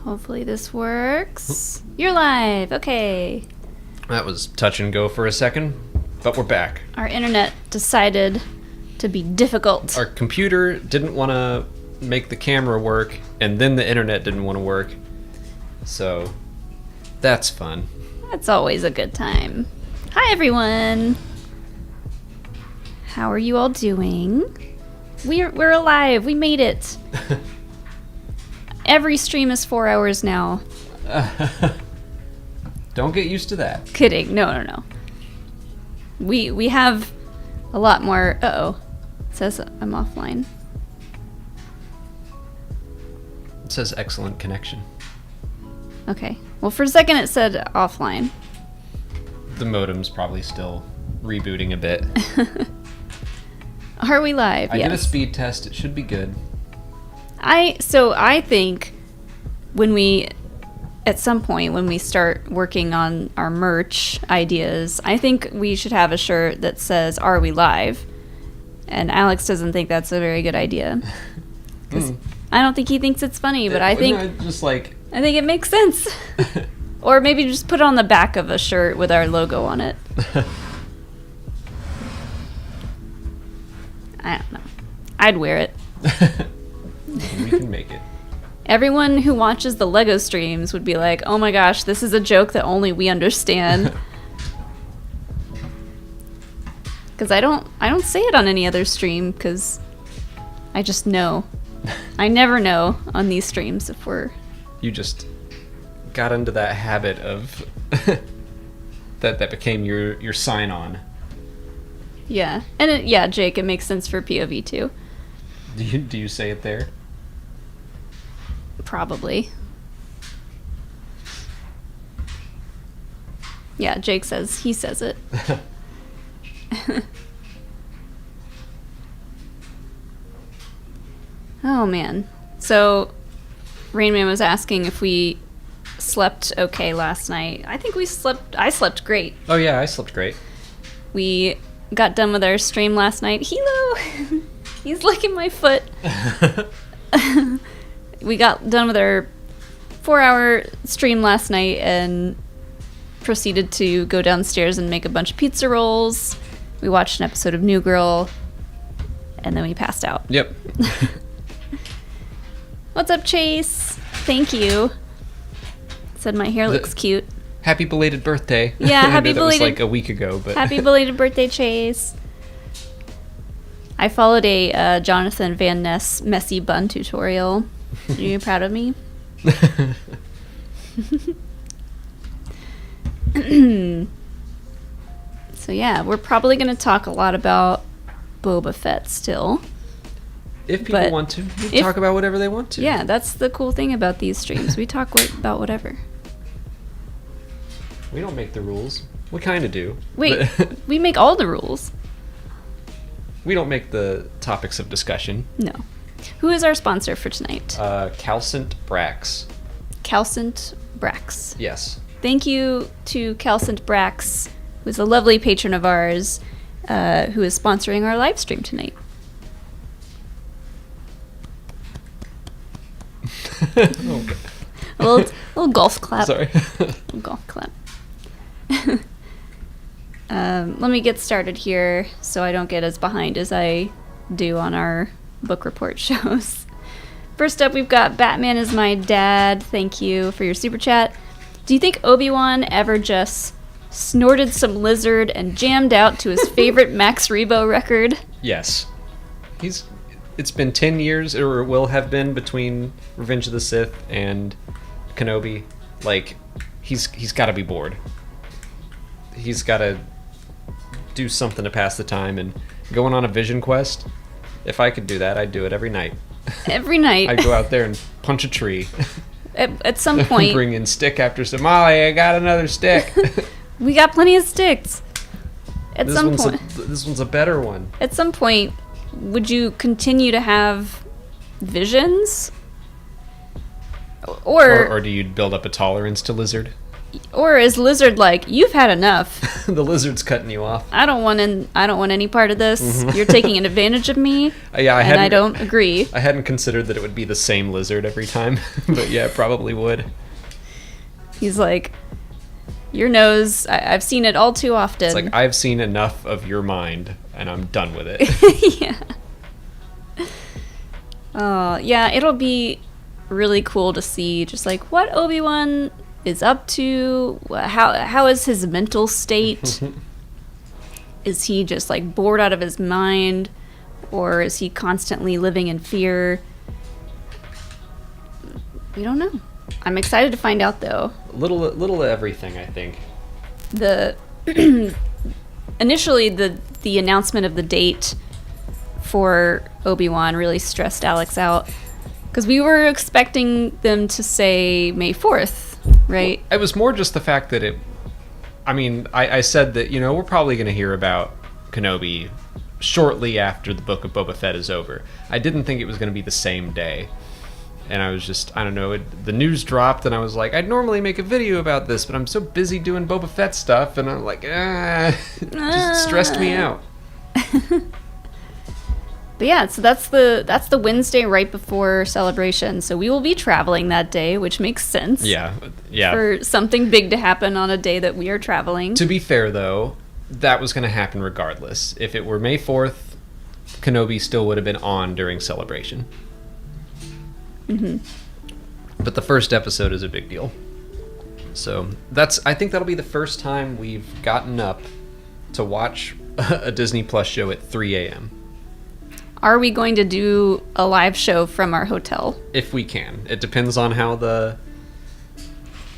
Hopefully this works. You're live. Okay. That was touch and go for a second, but we're back. Our internet decided to be difficult. Our computer didn't want to make the camera work, and then the internet didn't want to work. So, that's fun. That's always a good time. Hi, everyone. How are you all doing? We're alive. We made it. Every stream is 4 hours now. Don't get used to that. Kidding. No. We have a lot more. Uh-oh. It says I'm offline. It says excellent connection. Okay. Well, for a second it said offline. The modem's probably still rebooting a bit. Are we live? I Yes. did a speed test. It should be good. I think at some point when we start working on our merch ideas, I think we should have a shirt that says, "Are we live?" And Alex doesn't think that's a very good idea. 'Cause I don't think he thinks it's funny, but I think it makes sense. Or maybe just put it on the back of a shirt with our logo on it. I don't know. I'd wear it. We can make it. Everyone who watches the LEGO streams would be like, "Oh my gosh, this is a joke that only we understand." Because I don't say it on any other stream because I just know. I never know on these streams if we're... You just got into that habit of that became your sign on. Yeah. And Jake, it makes sense for POV too. Do you say it there? Probably. Yeah, Jake says it. Oh man. So Rainman was asking if we slept okay last night. I think I slept great. Oh yeah, I slept great. We got done with our stream last night. Hilo! He's licking my foot. We got done with our 4-hour stream last night and proceeded to go downstairs and make a bunch of pizza rolls. We watched an episode of New Girl, and then we passed out. Yep. What's up, Chase? Thank you. Said my hair looks cute. Happy belated birthday. Yeah, happy I know that belated. was like a week ago, but Happy belated birthday, Chase. I followed a Jonathan Van Ness messy bun tutorial. Are you proud of me? So yeah, we're probably going to talk a lot about Boba Fett still. if people want to, we can talk about whatever they want to. Yeah, that's the cool thing about these streams. We talk about whatever. We don't make the rules. We kind of do. Wait, we make all the rules. We don't make the topics of discussion. No. Who is our sponsor for tonight? Calcent Brax. Calcent Brax. Yes. Thank you to Calcent Brax, who's a lovely patron of ours, who is sponsoring our live stream tonight. Okay. A little golf clap. Sorry. Golf clap. Let me get started here so I don't get as behind as I do on our book report shows. First up, we've got Batman is My Dad. Thank you for your super chat. Do you think Obi-Wan ever just snorted some lizard and jammed out to his favorite Max Rebo record? Yes. It's been 10 years, or it will have been, between Revenge of the Sith and Kenobi. Like, he's got to be bored. He's got to do something to pass the time, and going on a vision quest, if I could do that, I'd do it every night. Every night. I'd go out there and punch a tree. At some point... Bring in stick after some. Molly, I got another stick. We got plenty of sticks. At some point... This one's a better one. At some point, would you continue to have visions? Or do you build up a tolerance to lizard? Or is Lizard like, you've had enough? The lizard's cutting you off. I don't want any part of this. You're taking an advantage of me. Yeah, I don't agree. I hadn't considered that it would be the same lizard every time, but yeah, it probably would. He's like, your nose, I've seen it all too often. It's like, I've seen enough of your mind, and I'm done with it. Yeah. Yeah, it'll be really cool to see just like what Obi-Wan is up to. How is his mental state? Is he just like bored out of his mind, or is he constantly living in fear? We don't know. I'm excited to find out though. Little of everything, I think. The initially the announcement of the date for Obi-Wan really stressed Alex out, because we were expecting them to say May 4th, right? Well, it was more just the fact that I said that, we're probably going to hear about Kenobi shortly after the Book of Boba Fett is over. I didn't think it was going to be the same day. And I was just, I don't know, the news dropped, and I was like, I'd normally make a video about this, but I'm so busy doing Boba Fett stuff, and I'm like, it just stressed me out. But yeah, so that's the Wednesday right before Celebration, so we will be traveling that day, which makes sense. Yeah. For something big to happen on a day that we are traveling. To be fair, though, that was going to happen regardless. If it were May 4th, Kenobi still would have been on during Celebration. But the first episode is a big deal. So I think that'll be the first time we've gotten up to watch a Disney Plus show at 3 a.m. Are we going to do a live show from our hotel? If we can. It depends on how the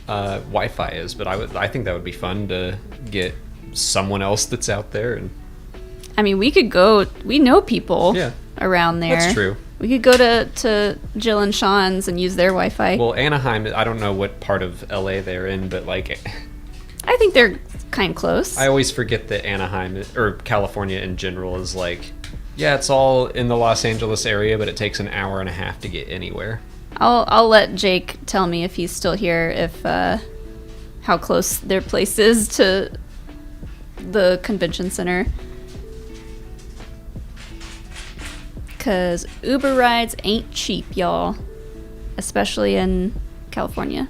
Wi-Fi is, but I think that would be fun to get someone else that's out there. And I mean, we could go. We know people around there. That's true. We could go to Jill and Sean's and use their Wi-Fi. Well, Anaheim, I don't know what part of LA they're in, but like, I think they're kind of close. I always forget that Anaheim, or California in general, is like, yeah, it's all in the Los Angeles area, but it takes an hour and a half to get anywhere. I'll let Jake tell me if he's still here, if how close their place is to the convention center. Because Uber rides ain't cheap, y'all. Especially in California.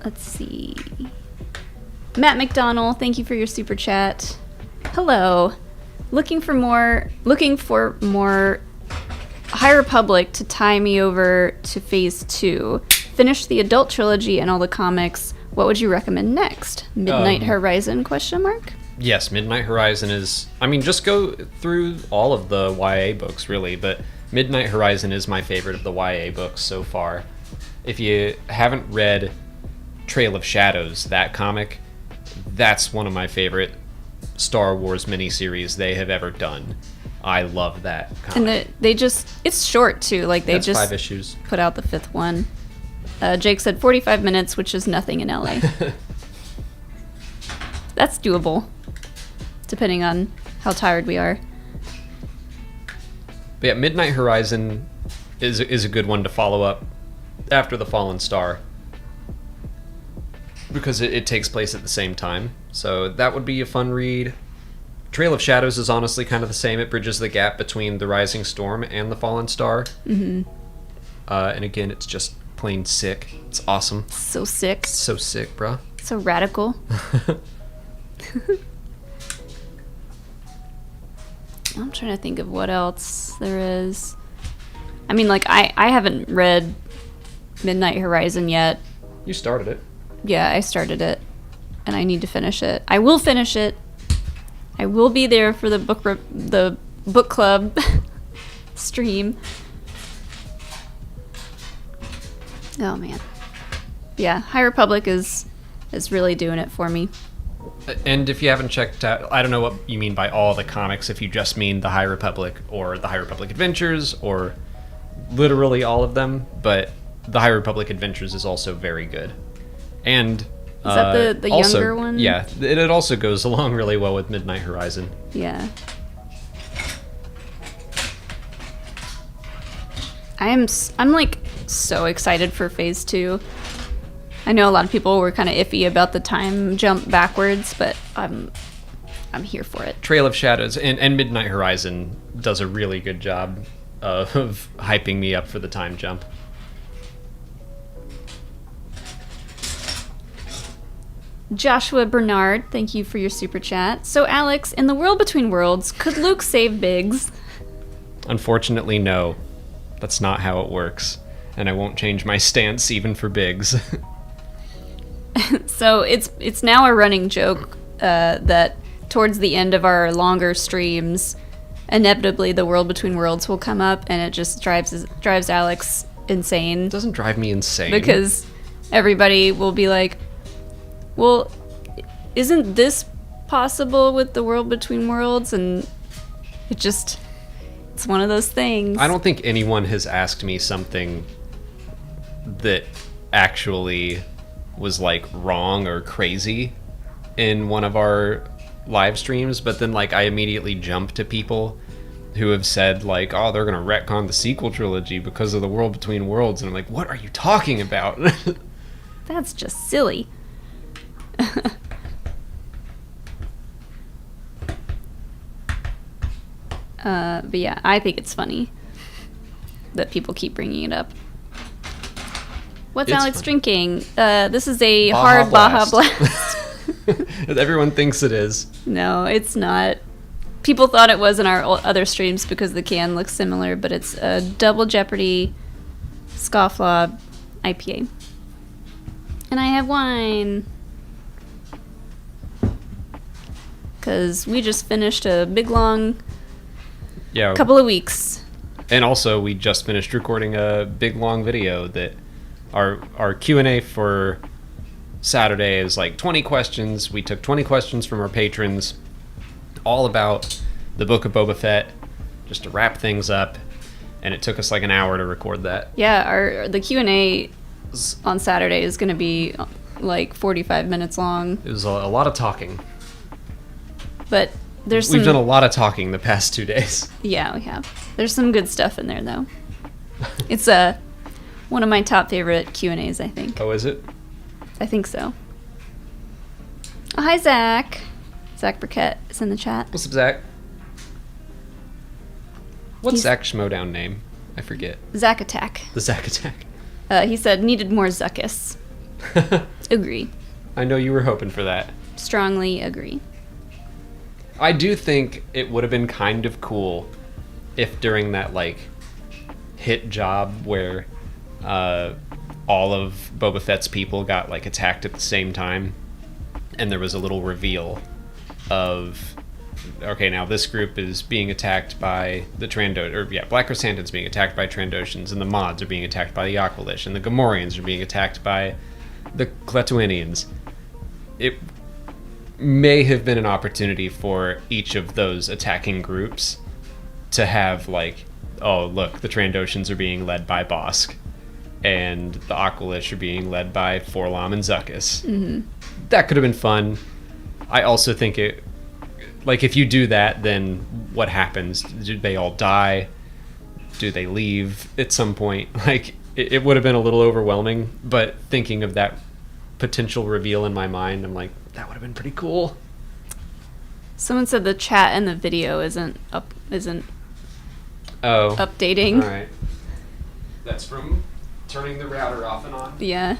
Let's see. Matt McDonald, thank you for your super chat. Hello. Looking for more High Republic to tie me over to Phase 2. Finish the adult trilogy and all the comics. What would you recommend next? Midnight Horizon, ? Yes, Midnight Horizon is... I mean, just go through all of the YA books, really, but Midnight Horizon is my favorite of the YA books so far. If you haven't read Trail of Shadows, that comic, that's one of my favorite Star Wars miniseries they have ever done. I love that comic. And it's short, too. Like, they just 5 issues. Put out the 5th one. Jake said 45 minutes, which is nothing in LA. That's doable, depending on how tired we are. But yeah, Midnight Horizon is a good one to follow up after The Fallen Star, because it takes place at the same time. So that would be a fun read. Trail of Shadows is honestly kind of the same. It bridges the gap between The Rising Storm and The Fallen Star. And again, it's just plain sick. It's awesome. So sick. So sick, bruh. So radical. I'm trying to think of what else there is. I mean, like, I haven't read Midnight Horizon yet. You started it. Yeah, I started it. And I need to finish it. I will finish it. I will be there for the book club stream. Oh, man. Yeah, High Republic is really doing it for me. And if you haven't checked out, I don't know what you mean by all the comics, if you just mean the High Republic or the High Republic Adventures or literally all of them, but the High Republic Adventures is also very good. And is that the also, younger one? Yeah, it also goes along really well with Midnight Horizon. Yeah. I'm like so excited for phase 2. I know a lot of people were kind of iffy about the time jump backwards, but I'm here for it. Trail of Shadows and Midnight Horizon does a really good job of hyping me up for the time jump. Joshua Bernard, thank you for your super chat. So Alex, in the world between worlds, could Luke save Biggs? Unfortunately, no. That's not how it works. And I won't change my stance even for Biggs. So it's now a running joke that towards the end of our longer streams, inevitably the world between worlds will come up, and it just drives Alex insane. It doesn't drive me insane. Because everybody will be like, well, isn't this possible with the world between worlds? And it's one of those things. I don't think anyone has asked me something that actually was like wrong or crazy in one of our live streams, but then like I immediately jump to people who have said like, oh, they're gonna retcon the sequel trilogy because of the world between worlds, and I'm like, what are you talking about? That's just silly. But yeah, I think it's funny that people keep bringing it up. What's It's Alex funny. drinking? This is a Baja hard Baja Blast. Blast. Everyone thinks it is. No, it's not. People thought it was in our other streams because the can looks similar, but it's a Double Jeopardy Scofflaw IPA. And I have wine. Because we just finished a big, long Yeah. couple of weeks. And also, we just finished recording a big long video that our Q&A for Saturday is like 20 questions. We took 20 questions from our patrons, all about the Book of Boba Fett, just to wrap things up. And it took us like an hour to record that. Yeah, the Q&A on Saturday is going to be like 45 minutes long. It was a lot of talking. But there's We've done a lot of talking the past 2 days. Yeah, we have. There's some good stuff in there, though. It's one of my top favorite Q&As, I think. Oh, is it? I think so. Oh, hi, Zach. Zach Burkett is in the chat. What's up, Zach? What's He's- Zach Schmodown name? I forget. Zach Attack. The Zach Attack. He said, needed more Zuckus. Agree. I know you were hoping for that. Strongly agree. I do think it would have been kind of cool if during that like hit job where all of Boba Fett's people got like attacked at the same time, and there was a little reveal of, okay, now this group is being attacked by the Black Chrysanthemum's being attacked by Trandoshans, and the Mods are being attacked by the Aqualish, and the Gamorreans are being attacked by the Kletooinians. It may have been an opportunity for each of those attacking groups to have like, oh look, the Trandoshans are being led by Bosk, and the Aqualish are being led by Forlom and Zuckuss. Mm-hmm. That could have been fun. I also think it, like, if you do that, then what happens? Do they all die? Do they leave at some point? Like, it would have been a little overwhelming, but thinking of that potential reveal in my mind, I'm like, that would have been pretty cool. Someone said the chat and the video isn't updating. All right. That's from turning the router off and on. Yeah.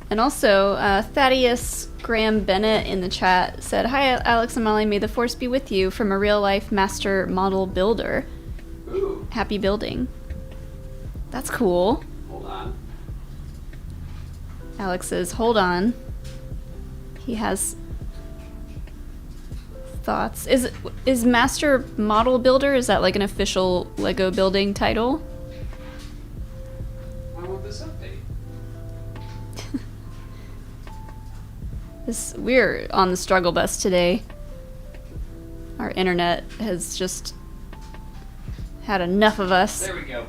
And also, Thaddeus Graham Bennett in the chat said, hi, Alex and Molly, may the force be with you, from a real-life master model builder. Ooh. Happy building. That's cool. Hold on. Alex says, hold on. He has thoughts. Is Master Model Builder, is that like an official Lego building title? Why won't this update? We're on the struggle bus today. Our internet has just had enough of us. There we go.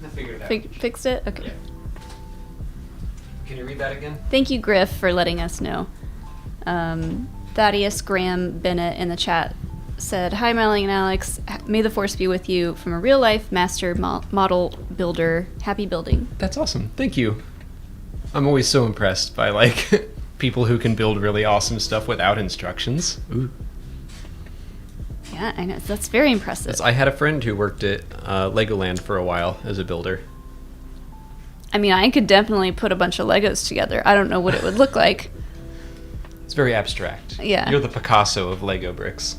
I figured it out. Fixed it? Okay. Yeah. Can you read that again? Thank you, Griff, for letting us know. Thaddeus Graham Bennett in the chat said, hi, Molly and Alex. May the force be with you, from a real-life master model builder. Happy building. That's awesome. Thank you. I'm always so impressed by like people who can build really awesome stuff without instructions. Ooh. Yeah, I know. That's very impressive. I had a friend who worked at Legoland for a while as a builder. I mean, I could definitely put a bunch of Legos together. I don't know what it would look like. It's very abstract. Yeah. You're the Picasso of Lego bricks.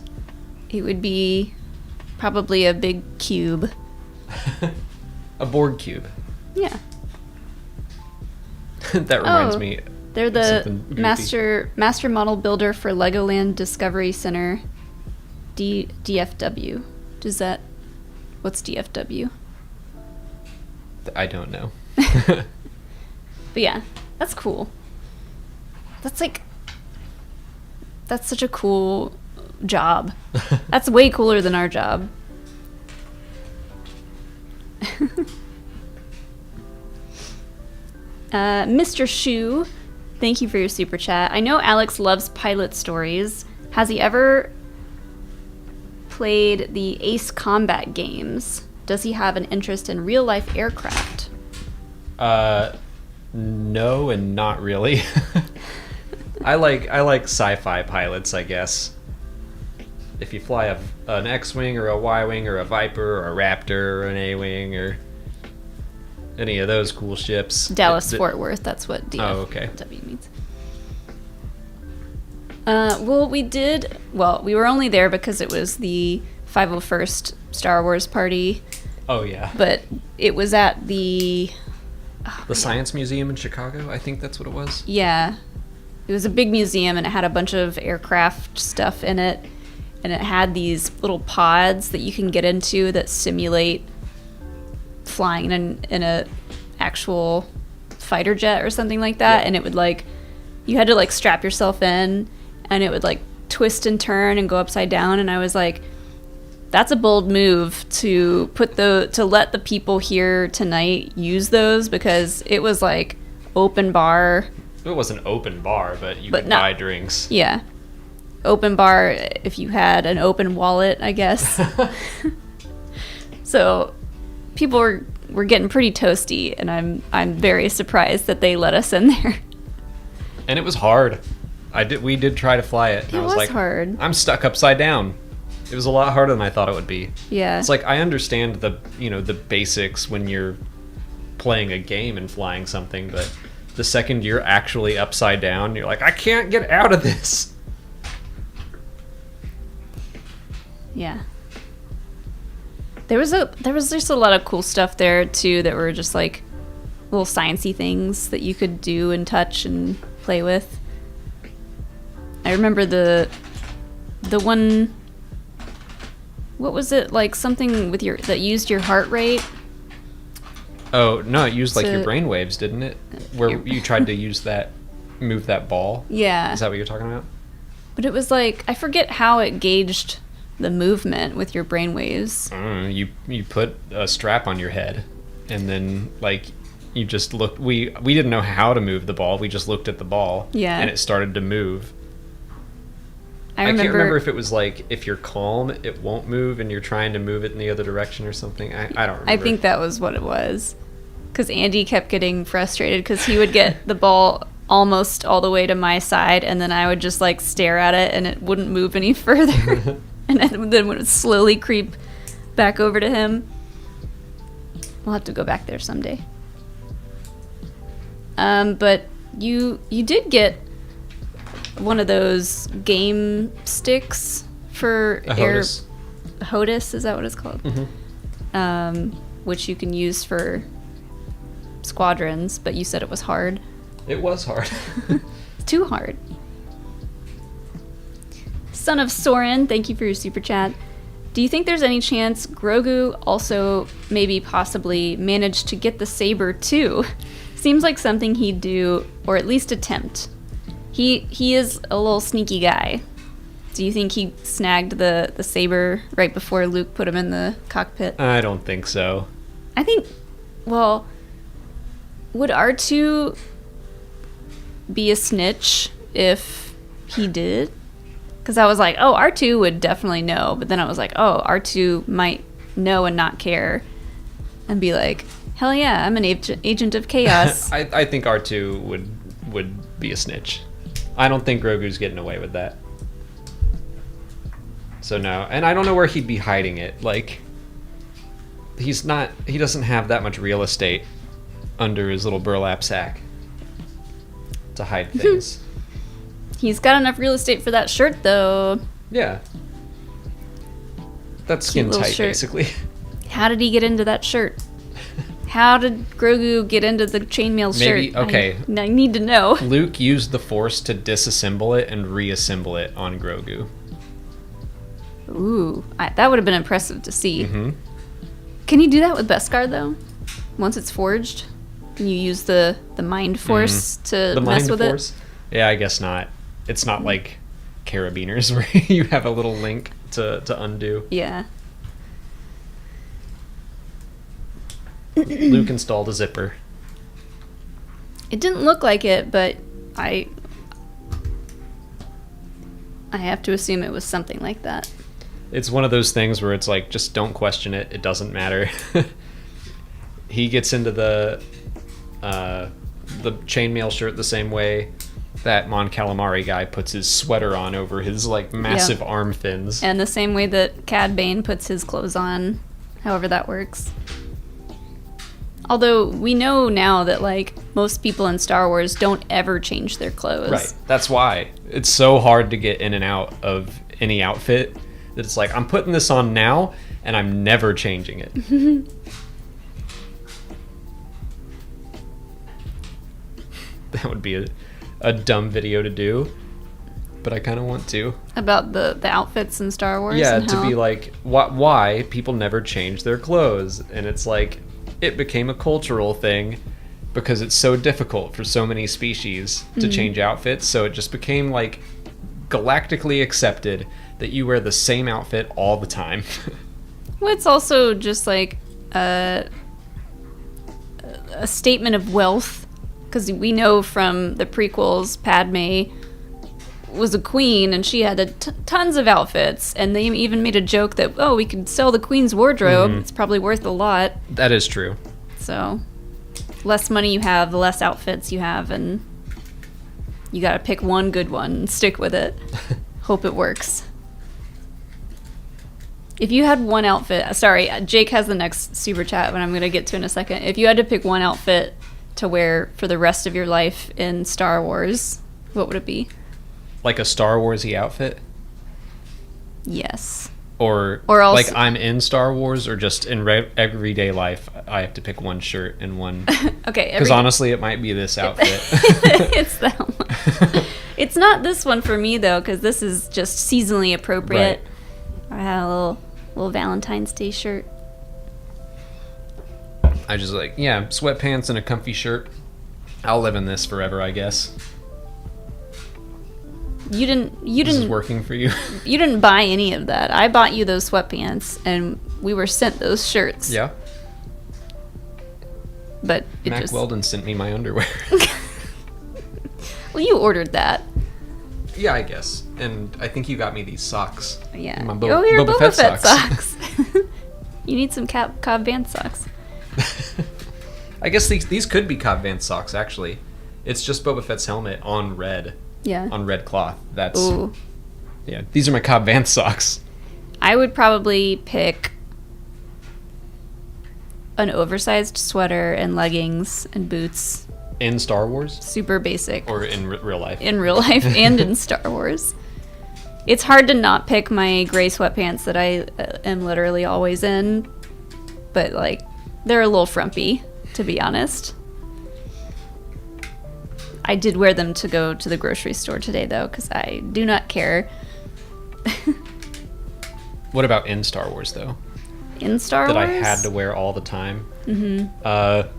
It would be probably a big cube. A Borg cube. Yeah. That reminds me. They're the master model builder for Legoland Discovery Center, DFW. What's DFW? I don't know. But yeah, that's cool. That's such a cool job. That's way cooler than our job. Mr. Shu, thank you for your super chat. I know Alex loves pilot stories. Has he ever played the Ace Combat games? Does he have an interest in real-life aircraft? No, and not really. I like sci-fi pilots, I guess. If you fly an X-wing or a Y-wing or a Viper or a Raptor or an A-wing or any of those cool ships. Dallas-Fort Worth, that's what DFW means. We were only there because it was the 501st Star Wars party. Oh, yeah. But it was at the Science Museum in Chicago, I think that's what it was. Yeah. It was a big museum, and it had a bunch of aircraft stuff in it. And it had these little pods that you can get into that simulate flying in a actual fighter jet or something like that. Yeah. And it would you had to strap yourself in, and it would twist and turn and go upside down. And I was like, that's a bold move to let the people here tonight use those, because it was open bar. It wasn't open bar, but you could buy drinks. Yeah. Open bar if you had an open wallet, I guess. So people were getting pretty toasty, and I'm very surprised that they let us in there. And it was hard. We did try to fly it. And it I was hard. I'm stuck upside down. It was a lot harder than I thought it would be. Yeah. It's I understand the basics when you're playing a game and flying something, but the second you're actually upside down, you're like, I can't get out of this. Yeah. There was just a lot of cool stuff there too that were just little sciencey things that you could do and touch and play with. I remember the one. What was it, something with that used your heart rate? Oh no, it used your brainwaves, didn't it? Where you tried to move that ball. Yeah. Is that what you're talking about? But it was I forget how it gauged the movement with your brainwaves. You put a strap on your head, and then you just looked. We didn't know how to move the ball. We just looked at the ball. Yeah. And it started to move. I can't remember if it was if you're calm, it won't move, and you're trying to move it in the other direction or something. I don't remember. I think that was what it was. Because Andy kept getting frustrated because he would get the ball almost all the way to my side, and then I would just stare at it, and it wouldn't move any further. And then would slowly creep back over to him. We'll have to go back there someday. But you did get one of those game sticks for HOTAS. HOTAS, is that what it's called? Mm-hmm. Which you can use for squadrons, but you said it was hard. It was hard. Too hard. Son of Soren, thank you for your super chat. Do you think there's any chance Grogu also maybe possibly managed to get the saber too? Seems like something he'd do, or at least attempt. He is a little sneaky guy. Do you think he snagged the saber right before Luke put him in the cockpit? I don't think so. I think, well, would R2 be a snitch if he did? Because I was like, oh, R2 would definitely know. But then I was like, oh, R2 might know and not care. And be like, Hell yeah, I'm an agent of chaos. I think R2 would be a snitch. I don't think Grogu's getting away with that. So no, and I don't know where he'd be hiding it. Like, he doesn't have that much real estate under his little burlap sack to hide things. He's got enough real estate for that shirt, though. Yeah. That's skin tight, shirt. basically. How did he get into that shirt? How did Grogu get into the chainmail shirt? Okay. I need to know. Luke used the Force to disassemble it and reassemble it on Grogu. Ooh, that would have been impressive to see. Mm-hmm. Can you do that with Beskar, though? Once it's forged? Can you use the Mind Force to mess with it? Yeah, I guess not. It's not like Carabiners where you have a little link to undo. Yeah. Luke installed a zipper. It didn't look like it, but I have to assume it was something like that. It's one of those things where it's like, just don't question it. It doesn't matter. He gets into the chainmail shirt the same way that Mon Calamari guy puts his sweater on over his like massive arm fins. And the same way that Cad Bane puts his clothes on, however that works. Although we know now that like most people in Star Wars don't ever change their clothes. Right. That's why it's so hard to get in and out of any outfit that it's like, I'm putting this on now and I'm never changing it. That would be a dumb video to do, but I kind of want to. About the outfits in Star Wars? Yeah, and to be like, why people never change their clothes. And it's like, it became a cultural thing because it's so difficult for so many species to change outfits. So it just became like galactically accepted that you wear the same outfit all the time. Well, it's also just like a statement of wealth. Because we know from the prequels, Padme was a queen and she had tons of outfits. And they even made a joke that, oh, we could sell the queen's wardrobe. It's probably worth a lot. That is true. So, less money you have, the less outfits you have. And you got to pick one good one and stick with it. Hope it works. If you had one outfit... Sorry, Jake has the next super chat, but I'm going to get to in a second. If you had to pick one outfit to wear for the rest of your life in Star Wars, what would it be? Like a Star Wars-y outfit? Yes. Or also, like I'm in Star Wars, or just in everyday life, I have to pick one shirt and one... Okay. Because honestly, it might be this outfit. It's that one. It's not this one for me, though, because this is just seasonally appropriate. Right. I had a little Valentine's Day shirt. I just like, yeah, sweatpants and a comfy shirt. I'll live in this forever, I guess. You didn't. This is working for you. You didn't buy any of that. I bought you those sweatpants, and we were sent those shirts. Yeah. But Mac Weldon sent me my underwear. Well, you ordered that. Yeah, I guess. And I think you got me these socks. Yeah. My Your Boba Fett socks. You need some Cobb Vanth socks. I guess these could be Cobb Vanth socks, actually. It's just Boba Fett's helmet on red. Yeah. On red cloth. That's... Ooh. Yeah, these are my Cobb Vanth socks. I would probably pick an oversized sweater and leggings and boots. In Star Wars? Super basic. Or in real life? In real life and in Star Wars. It's hard to not pick my gray sweatpants that I am literally always in. But, like, they're a little frumpy, to be honest. I did wear them to go to the grocery store today, though, because I do not care. What about in Star Wars, though? In Star Wars? That I had to wear all the time? Mm-hmm.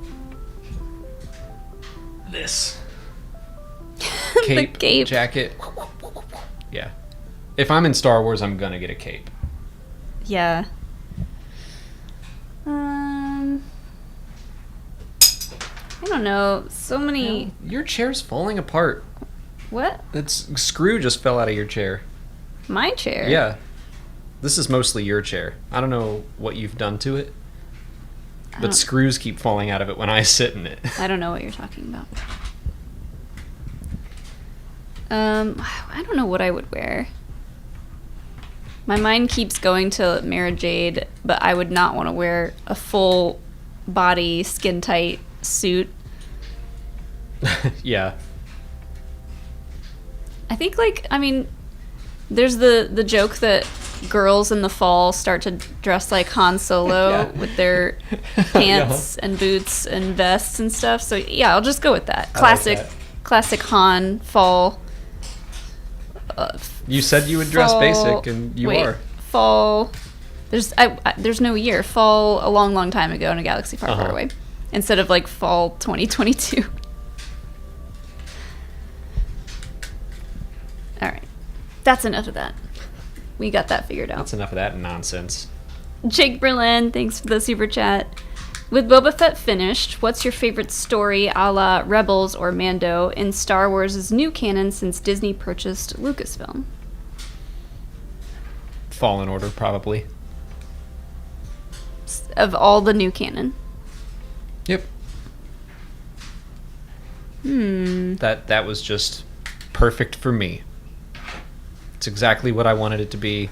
This. The cape. Jacket. Yeah. If I'm in Star Wars, I'm gonna get a cape. Yeah. I don't know. So many... Your chair's falling apart. What? Screw just fell out of your chair. My chair? Yeah. This is mostly your chair. I don't know what you've done to it. but screws keep falling out of it when I sit in it. I don't know what you're talking about. I don't know what I would wear. My mind keeps going to Mara Jade, but I would not want to wear a full body, skin tight suit. Yeah. I think, there's the joke that girls in the fall start to dress like Han Solo with their pants and boots and vests and stuff. So yeah, I'll just go with that. Classic Han fall. You said you would dress basic, and you are. Fall. There's no year. Fall a long, long time ago in a galaxy far, far away. Instead of fall 2022. All right. That's enough of that. We got that figured out. That's enough of that nonsense. Jake Berlin, thanks for the super chat. With Boba Fett finished, what's your favorite story a la Rebels or Mando in Star Wars' new canon since Disney purchased Lucasfilm? Fallen Order, probably. Of all the new canon? Yep. That was just perfect for me. It's exactly what I wanted it to be.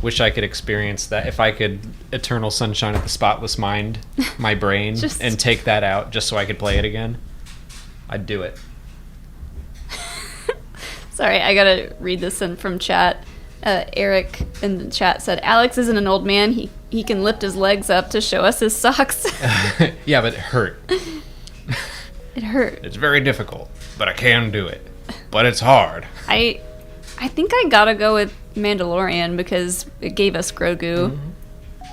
Wish I could experience that. If I could Eternal Sunshine of the Spotless Mind, my brain, and take that out just so I could play it again, I'd do it. Sorry, I gotta read this in from chat. Eric in the chat said, Alex isn't an old man. He can lift his legs up to show us his socks. Yeah, but it hurt. It hurt. It's very difficult, but I can do it. But it's hard. I think I gotta go with Mandalorian because it gave us Grogu,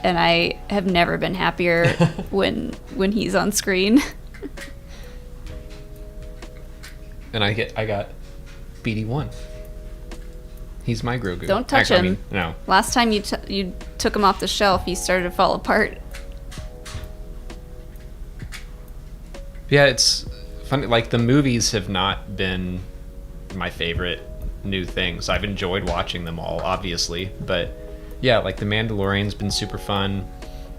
and I have never been happier when he's on screen. And I got BD1. He's my Grogu. Don't touch him. No. Last time you took him off the shelf, he started to fall apart. Yeah, it's funny. The movies have not been my favorite new things. I've enjoyed watching them all, obviously, but yeah, The Mandalorian's been super fun.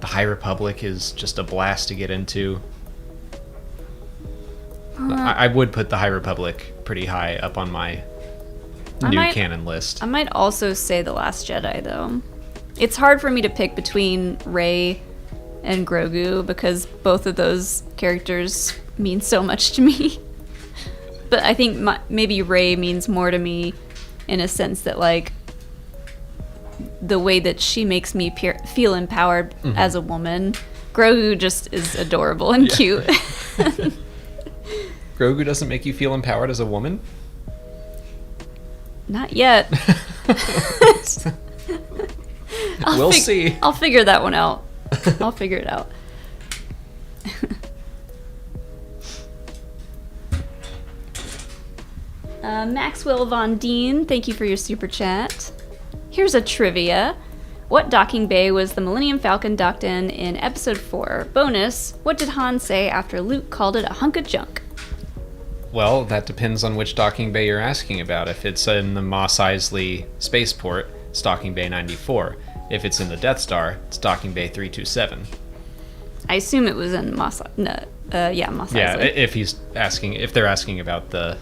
The High Republic is just a blast to get into. I would put the High Republic pretty high up on my canon list. I might also say The Last Jedi, though. It's hard for me to pick between Rey and Grogu because both of those characters mean so much to me. But I think maybe Rey means more to me in a sense that, the way that she makes me feel empowered as a woman. Grogu just is adorable and cute. Grogu doesn't make you feel empowered as a woman? Not yet. We'll see. I'll figure that one out. I'll figure it out. Maxwell Von Dean, thank you for your super chat. Here's a trivia. What docking bay was the Millennium Falcon docked in Episode 4? Bonus, what did Han say after Luke called it a hunk of junk? Well, that depends on which docking bay you're asking about. If it's in the Mos Eisley spaceport, it's docking bay 94. If it's in the Death Star, it's docking bay 327. I assume it was in Mos Eisley. Yeah, if they're asking about the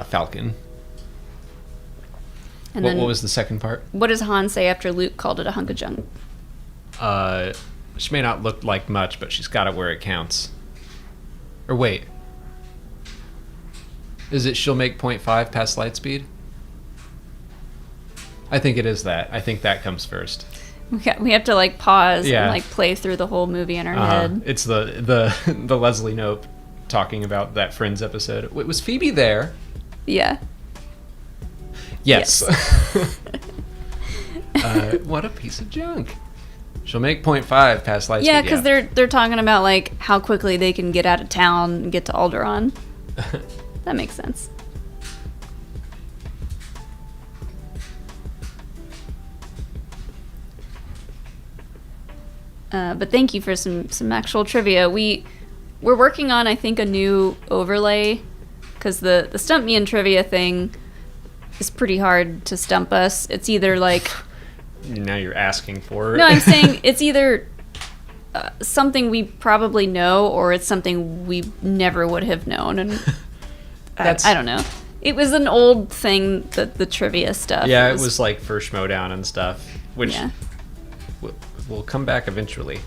Falcon. And what was the second part? What does Han say after Luke called it a hunk of junk? She may not look like much, but she's got it where it counts. Or wait. Is it she'll make 0.5 past light speed? I think it is that. I think that comes first. We have to pause and play through the whole movie in our head. It's the Leslie Knope talking about that Friends episode. Wait, was Phoebe there? Yeah. Yes. What a piece of junk. She'll make 0.5 past light speed. Yeah, because they're talking about how quickly they can get out of town and get to Alderaan. That makes sense. But thank you for some actual trivia. We're working on, I think, a new overlay because the Stump Me in Trivia thing is pretty hard to stump us. It's either Now you're asking for it. No, I'm saying it's either something we probably know, or it's something we never would have known. And I don't know. It was an old thing, the trivia stuff. Yeah, it was like for Schmodown and stuff, which Yeah. will come back eventually.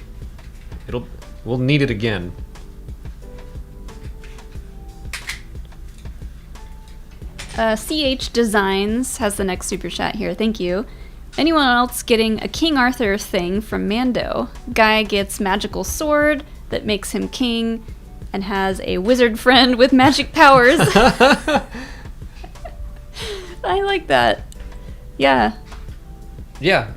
We'll need it again. CH Designs has the next super chat here. Thank you. Anyone else getting a King Arthur thing from Mando? Guy gets magical sword that makes him king and has a wizard friend with magic powers. I like that. Yeah. Yeah,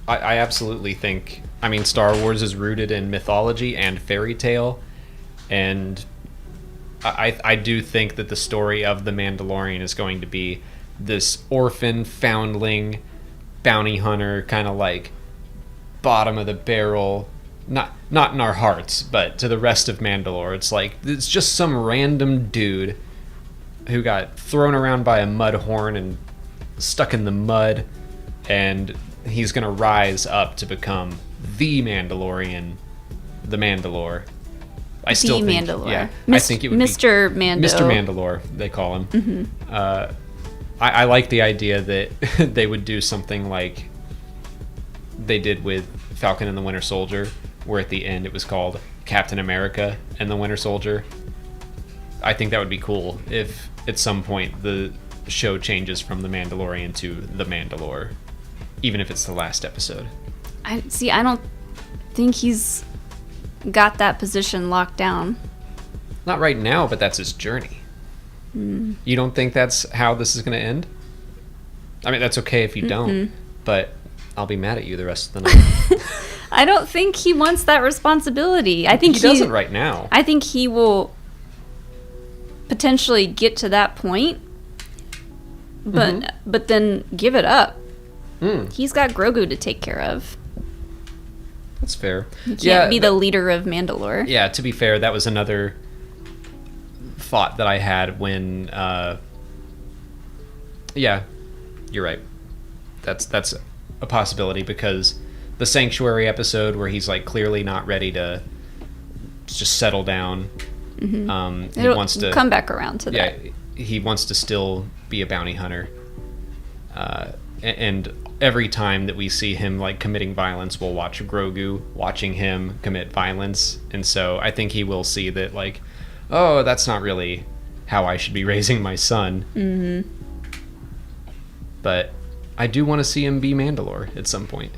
I absolutely think. I mean, Star Wars is rooted in mythology and fairy tale, and I do think that the story of the Mandalorian is going to be this orphan foundling bounty hunter, kind of like bottom of the barrel, not in our hearts, but to the rest of Mandalore. It's just some random dude who got thrown around by a mud horn and stuck in the mud, and he's gonna rise up to become the Mandalorian, the Mandalore. I still think, Mandalore. Yeah, I think it would Mr. be Mando. Mr. Mandalore. They call him. Mm-hmm. I like the idea that they would do something like they did with Falcon and the Winter Soldier, where at the end it was called Captain America and the Winter Soldier. I think that would be cool if at some point the show changes from the Mandalorian to the Mandalore, even if it's the last episode. I don't think he's got that position locked down. Not right now, but that's his journey. You don't think that's how this is going to end? I mean, that's okay if you don't, but I'll be mad at you the rest of the night. I don't think he wants that responsibility. I think he doesn't right now. I think he will potentially get to that point, but then give it up. He's got Grogu to take care of. That's fair. He can't be the leader of Mandalore. Yeah, to be fair, that was another thought that I had when yeah, you're right. That's a possibility, because the Sanctuary episode where he's like clearly not ready to just settle down. He wants to come back around to that. Yeah, he wants to still be a bounty hunter. And every time that we see him like committing violence, we'll watch Grogu watching him commit violence, and so I think he will see that, like, oh, that's not really how I should be raising my son. But I do want to see him be Mandalore at some point.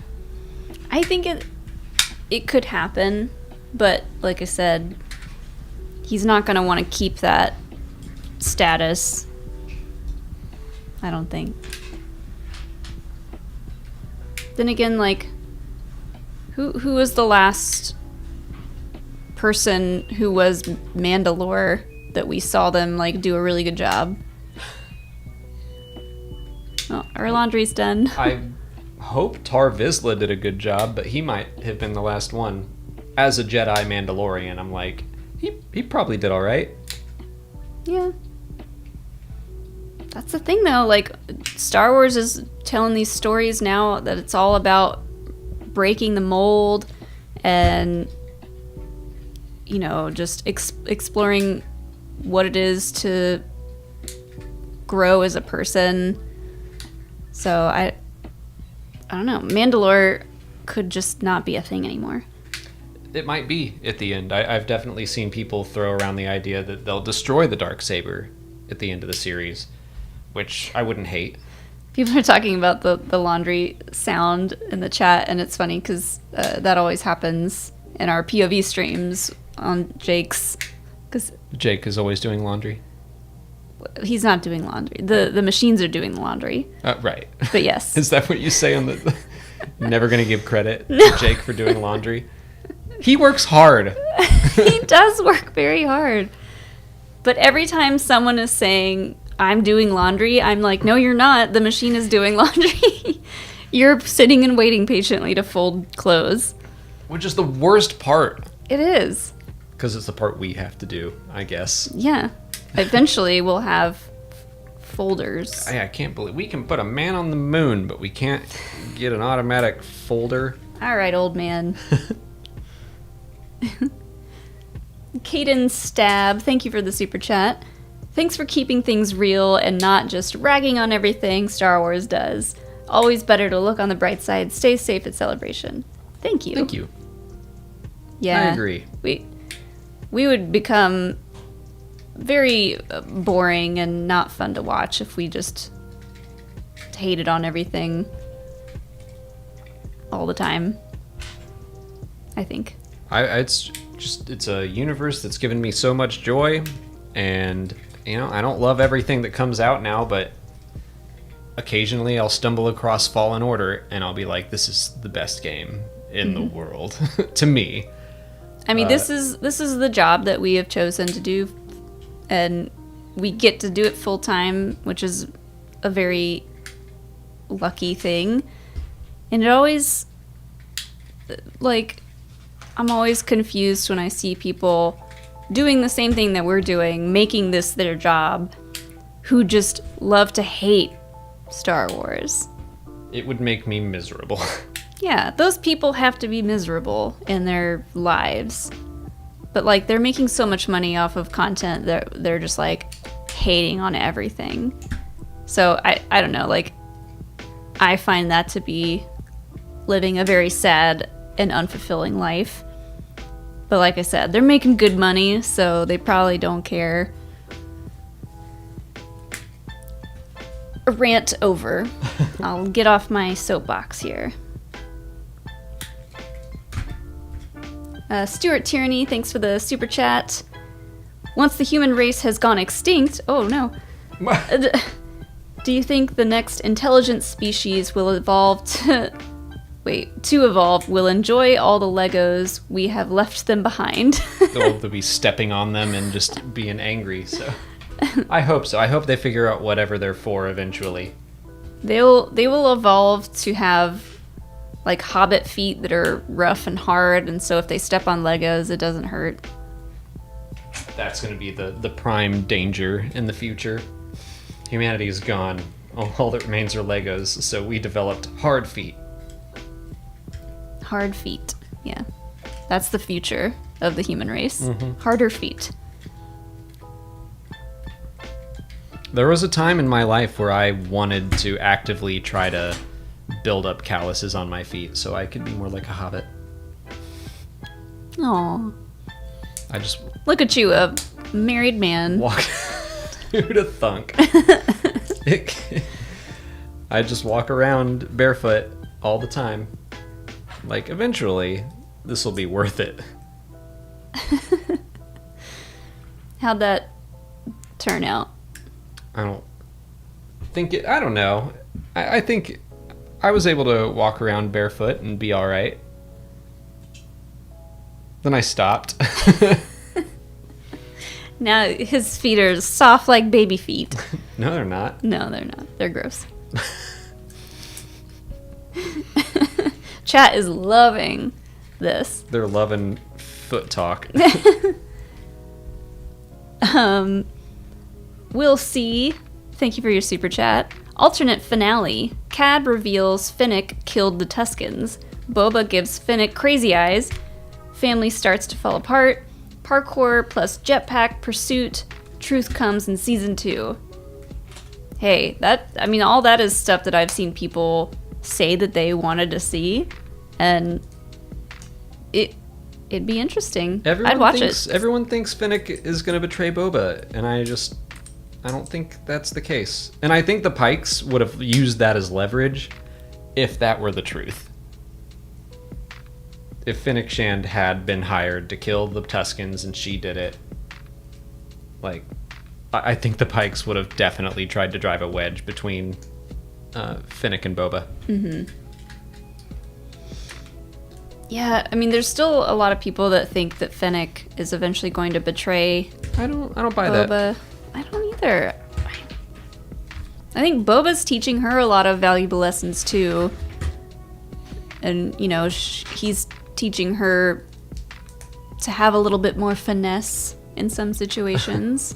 I think it could happen, but like I said, he's not going to want to keep that status. I don't think. Then again, like, who was the last person who was Mandalore that we saw them like do a really good job? Oh, our laundry's done. I hope Tar Vizsla did a good job, but he might have been the last one. As a Jedi Mandalorian, I'm like, he probably did all right. Yeah. That's the thing, though. Like, Star Wars is telling these stories now that it's all about breaking the mold and, you know, just exploring what it is to grow as a person. So I don't know. Mandalore could just not be a thing anymore. It might be at the end. I've definitely seen people throw around the idea that they'll destroy the Darksaber at the end of the series, which I wouldn't hate. People are talking about the laundry sound in the chat, and it's funny because that always happens in our POV streams on Jake's. Cause Jake is always doing laundry. He's not doing laundry. The machines are doing the laundry. Right. But yes. Is that what you say on the... Never going to give credit to Jake for doing laundry? He works hard. He does work very hard. But every time someone is saying, I'm doing laundry, I'm like, no, you're not. The machine is doing laundry. You're sitting and waiting patiently to fold clothes. Which is the worst part. It is. Because it's the part we have to do, I guess. Yeah. Eventually, we'll have folders. I can't believe we can put a man on the moon, but we can't get an automatic folder. All right, old man. Caden Stab, thank you for the super chat. Thanks for keeping things real and not just ragging on everything Star Wars does. Always better to look on the bright side. Stay safe at Celebration. Thank you. Thank you. Yeah. I agree. We would become very boring and not fun to watch if we just hated on everything all the time. I think. It's a universe that's given me so much joy, and I don't love everything that comes out now, but occasionally I'll stumble across Fallen Order and I'll be like, this is the best game in the world to me. I mean, this is the job that we have chosen to do, and we get to do it full time, which is a very lucky thing. And it always, like, I'm always confused when I see people doing the same thing that we're doing, making this their job, who just love to hate Star Wars. It would make me miserable. Yeah, those people have to be miserable in their lives. But, like, they're making so much money off of content that they're just, like, hating on everything. So, I don't know, like, I find that to be living a very sad and unfulfilling life. But like I said, they're making good money, so they probably don't care. Rant over. I'll get off my soapbox here. Stuart Tierney, thanks for the super chat. Once the human race has gone extinct... Oh, no. Do you think the next intelligent species will evolve to evolve will enjoy all the Legos we have left them behind? They'll be stepping on them and just being angry, so... I hope so. I hope they figure out whatever they're for eventually. They will evolve to have, like, hobbit feet that are rough and hard, and so if they step on Legos, it doesn't hurt. That's going to be the prime danger in the future. Humanity is gone. All that remains are Legos, so we developed hard feet. Hard feet, yeah. That's the future of the human race. Mm-hmm. Harder feet. There was a time in my life where I wanted to actively try to build up calluses on my feet so I could be more like a hobbit. Aww. I just... Look at you, a married man. Walk... Who'd have thunk? I just walk around barefoot all the time. Like, eventually, this will be worth it. How'd that turn out? I don't know. I think I was able to walk around barefoot and be alright. Then I stopped. Now his feet are soft like baby feet. No, they're not. No, they're not. They're gross. Chat is loving this. They're loving foot talk. We'll see. Thank you for your super chat. Alternate finale. Cad reveals Fennec killed the Tuscans. Boba gives Fennec crazy eyes. Family starts to fall apart. Parkour plus jetpack pursuit. Truth comes in season 2. Hey, all that is stuff that I've seen people say that they wanted to see, and it'd be interesting. I'd watch it. Everyone thinks Fennec is going to betray Boba, and I don't think that's the case. And I think the Pikes would have used that as leverage if that were the truth. If Fennec Shand had been hired to kill the Tuscans and she did it, like, I think the Pikes would have definitely tried to drive a wedge between Fennec and Boba. Mm-hmm. Yeah, I mean, there's still a lot of people that think that Fennec is eventually going to betray. I don't buy Boba. that. I don't either. I think Boba's teaching her a lot of valuable lessons too, and he's teaching her to have a little bit more finesse in some situations.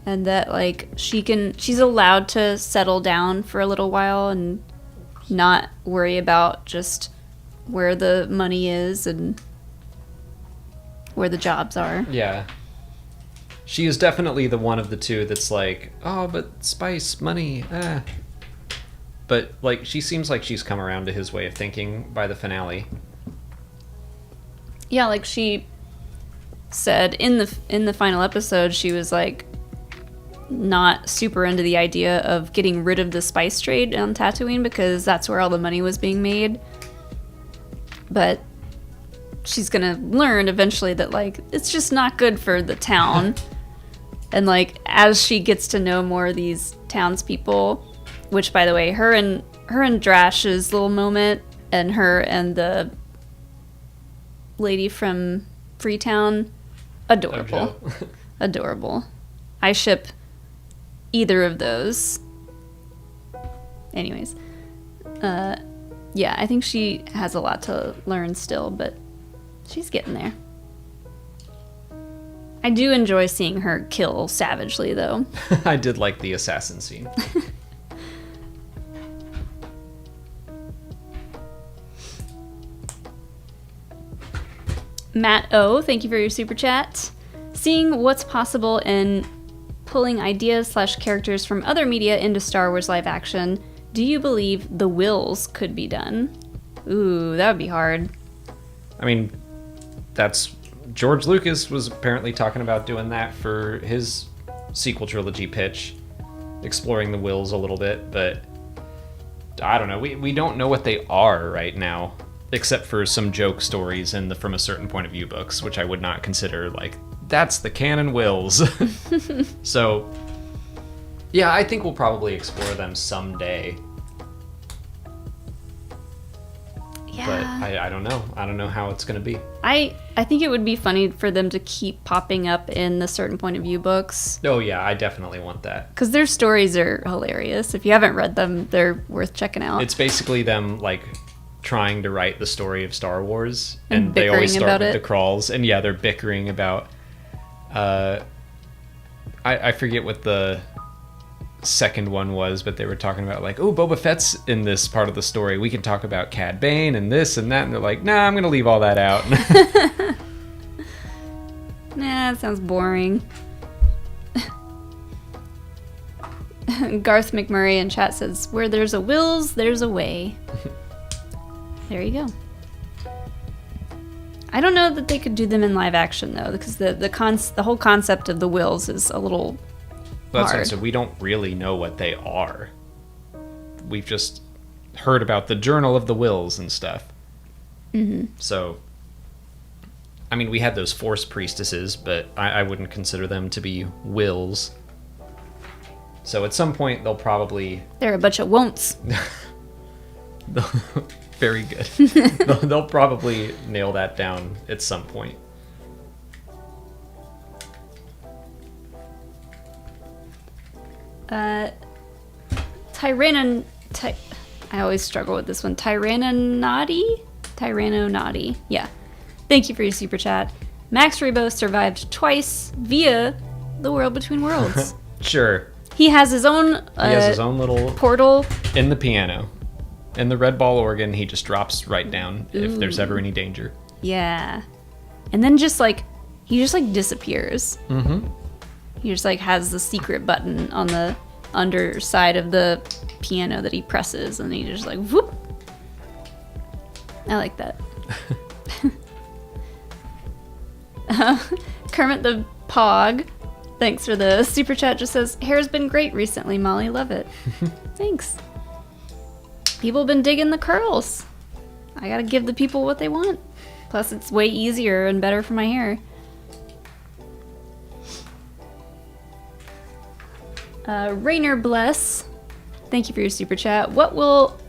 And that, like, she's allowed to settle down for a little while and not worry about just where the money is and where the jobs are. Yeah. She is definitely the one of the two that's like, oh, but spice, money, But, like, she seems like she's come around to his way of thinking by the finale. Yeah, like she said in the final episode, she was like not super into the idea of getting rid of the spice trade on Tatooine because that's where all the money was being made. But she's gonna learn eventually that like it's just not good for the town. And like as she gets to know more of these townspeople, which by the way, her and Drash's little moment, and her and the lady from Freetown, adorable. Adorable. I ship either of those. Anyways, yeah, I think she has a lot to learn still, but she's getting there. I do enjoy seeing her kill savagely, though. I did like the assassin scene. Matt O, thank you for your super chat. Seeing what's possible in pulling ideas / characters from other media into Star Wars live action, do you believe the Wills could be done? Ooh, that would be hard. I mean, that's... George Lucas was apparently talking about doing that for his sequel trilogy pitch, exploring the Wills a little bit, but I don't know. We don't know what they are right now, except for some joke stories in the From a Certain Point of View books, which I would not consider, like, that's the canon Wills. So, yeah, I think we'll probably explore them someday. Yeah. But I don't know. I don't know how it's going to be. I think it would be funny for them to keep popping up in the Certain Point of View books. Oh, yeah, I definitely want that. Because their stories are hilarious. If you haven't read them, they're worth checking out. It's basically them, like, trying to write the story of Star Wars. And they always start with it. the crawls. And, yeah, they're bickering about... I forget what the second one was, but they were talking about, like, oh, Boba Fett's in this part of the story. We can talk about Cad Bane and this and that. And they're like, nah, I'm going to leave all that out. Nah, that sounds boring. Garth McMurray in chat says, where there's a Wills, there's a way. There you go. I don't know that they could do them in live action, though, because the whole concept of the Wills is a little That's hard. right, so we don't really know what they are. We've just heard about the Journal of the Wills and stuff. Mm-hmm. So, I mean, we had those Force priestesses, but I wouldn't consider them to be Wills. So at some point, they'll probably... They're a bunch of won'ts. Very good. They'll probably nail that down at some point. I always struggle with this one. Tyrannonaughty? Yeah. Thank you for your super chat. Max Rebo survived twice via the World Between Worlds. Sure. He has his own little portal in the piano. In the red ball organ, he just drops right down if there's ever any danger. Yeah. And then he just disappears. Mm-hmm. He just like has the secret button on the underside of the piano that he presses, and he just like whoop. I like that. Kermit the Pog, thanks for the super chat, just says, hair's been great recently, Molly. Love it. Thanks. People have been digging the curls. I gotta give the people what they want. Plus, it's way easier and better for my hair. Rainer Bless, thank you for your super chat. What will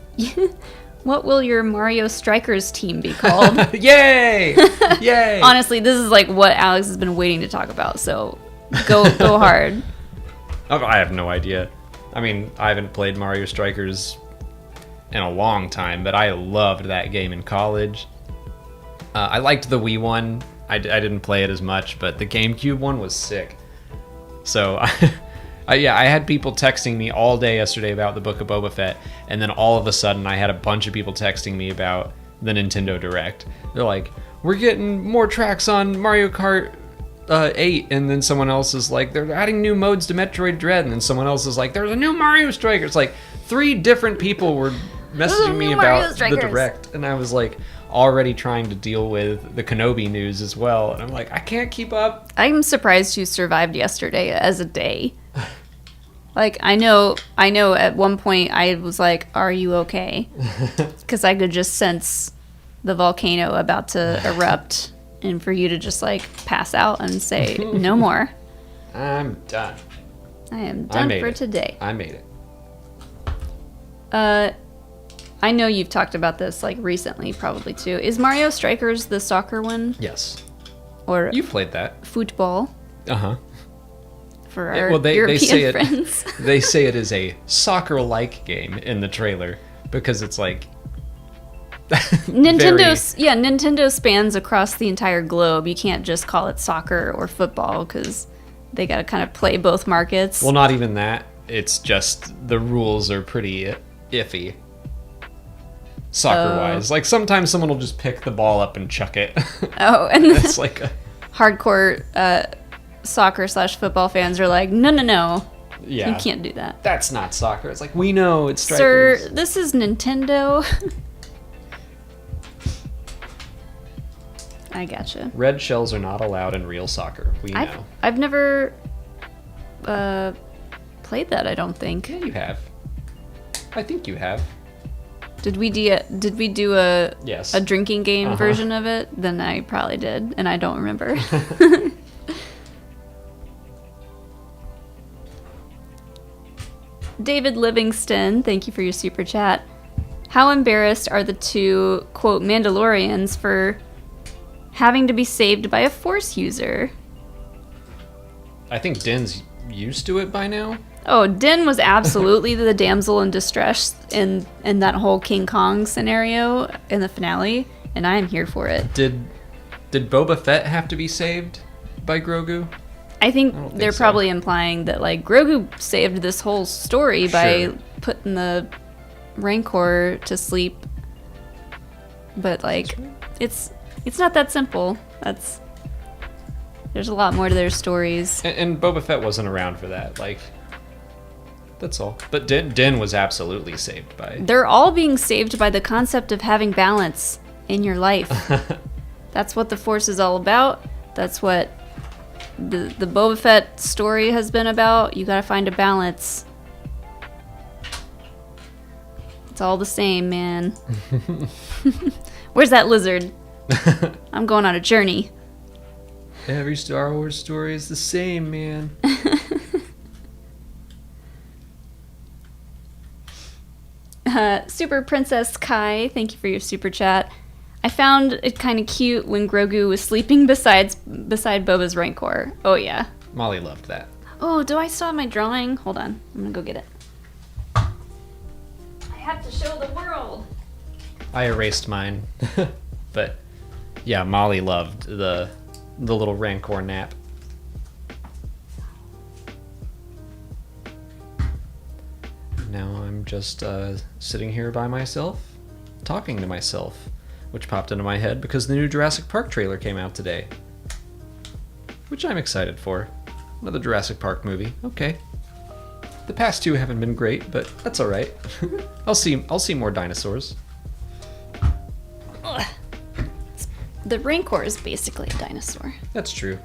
your Mario Strikers team be called? Yay! Yay! Honestly, this is like what Alex has been waiting to talk about, so go hard. I have no idea. I mean, I haven't played Mario Strikers in a long time, but I loved that game in college. I liked the Wii one. I didn't play it as much, but the GameCube one was sick. So, I had people texting me all day yesterday about the Book of Boba Fett, and then all of a sudden I had a bunch of people texting me about the Nintendo Direct. They're like, we're getting more tracks on Mario Kart 8, and then someone else is like, they're adding new modes to Metroid Dread, and then someone else is like, there's a new Mario Striker. It's like 3 different people were messaging me about the Direct, and I was like already trying to deal with the Kenobi news as well, and I'm like, I can't keep up. I'm surprised you survived yesterday as a day. Like, I know at one point I was like, are you okay? Because I could just sense the volcano about to erupt, and for you to just like pass out and say, no more. I'm done. I am done for today. I made it. I know you've talked about this like recently, probably too. Is Mario Strikers the soccer one? Yes. Or you played that. Football? Uh-huh. For our European friends. They say it is a soccer-like game in the trailer because it's like Nintendo spans across the entire globe. You can't just call it soccer or football because they got to kind of play both markets. Well, not even that. It's just the rules are pretty iffy. Soccer-wise. Like, sometimes someone will just pick the ball up and chuck it. Oh, and it's like a hardcore soccer/football fans are like, no. Yeah. You can't do that. That's not soccer. It's like, we know it's strikers. Sir, this is Nintendo. I gotcha. Red shells are not allowed in real soccer. We know. I've never played that, I don't think. Yeah, you have. I think you have. Did we do a yes. a drinking game version of it? Then I probably did, and I don't remember. David Livingston, thank you for your super chat. How embarrassed are the 2, quote, Mandalorians for having to be saved by a Force user? I think Din's used to it by now. Oh, Din was absolutely the damsel in distress in that whole King Kong scenario in the finale, and I am here for it. Did Boba Fett have to be saved by Grogu? I think they're probably implying that like Grogu saved this whole story by putting the Rancor to sleep, but like it's not that simple. There's a lot more to their stories. And Boba Fett wasn't around for that. Like, that's all. But Din was absolutely saved by. They're all being saved by the concept of having balance in your life. That's what the Force is all about. That's what the Boba Fett story has been about. You gotta find a balance. It's all the same, man. Where's that lizard? I'm going on a journey. Every Star Wars story is the same, man. Super Princess Kai, thank you for your super chat. I found it kind of cute when Grogu was sleeping beside Boba's Rancor. Oh, yeah. Molly loved that. Oh, do I still have my drawing? Hold on. I'm going to go get it. I have to show the world. I erased mine. But, yeah, Molly loved the little Rancor nap. Now I'm just sitting here by myself, talking to myself, which popped into my head because the new Jurassic Park trailer came out today, which I'm excited for. Another Jurassic Park movie. Okay. The past 2 haven't been great, but that's all right. I'll see more dinosaurs. Ugh. The Rancor is basically a dinosaur. That's true.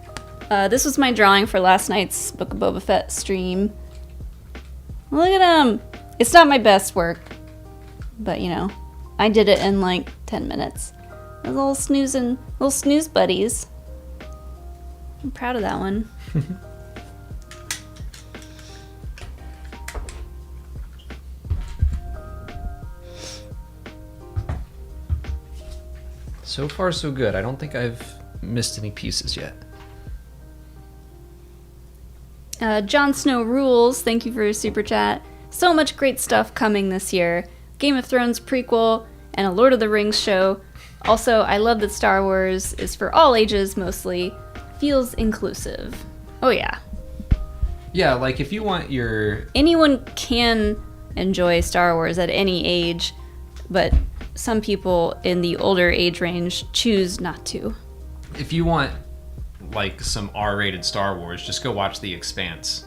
This was my drawing for last night's Book of Boba Fett stream. Look at him! It's not my best work, but you know, I did it in like 10 minutes. Little snooze buddies. I'm proud of that one. So far, so good. I don't think I've missed any pieces yet. Jon Snow Rules, thank you for your super chat. So much great stuff coming this year. Game of Thrones prequel and a Lord of the Rings show. Also, I love that Star Wars is for all ages mostly. Feels inclusive. Oh yeah. Yeah, like if you want your... Anyone can enjoy Star Wars at any age, but some people in the older age range choose not to. If you want like some R-rated Star Wars, just go watch The Expanse.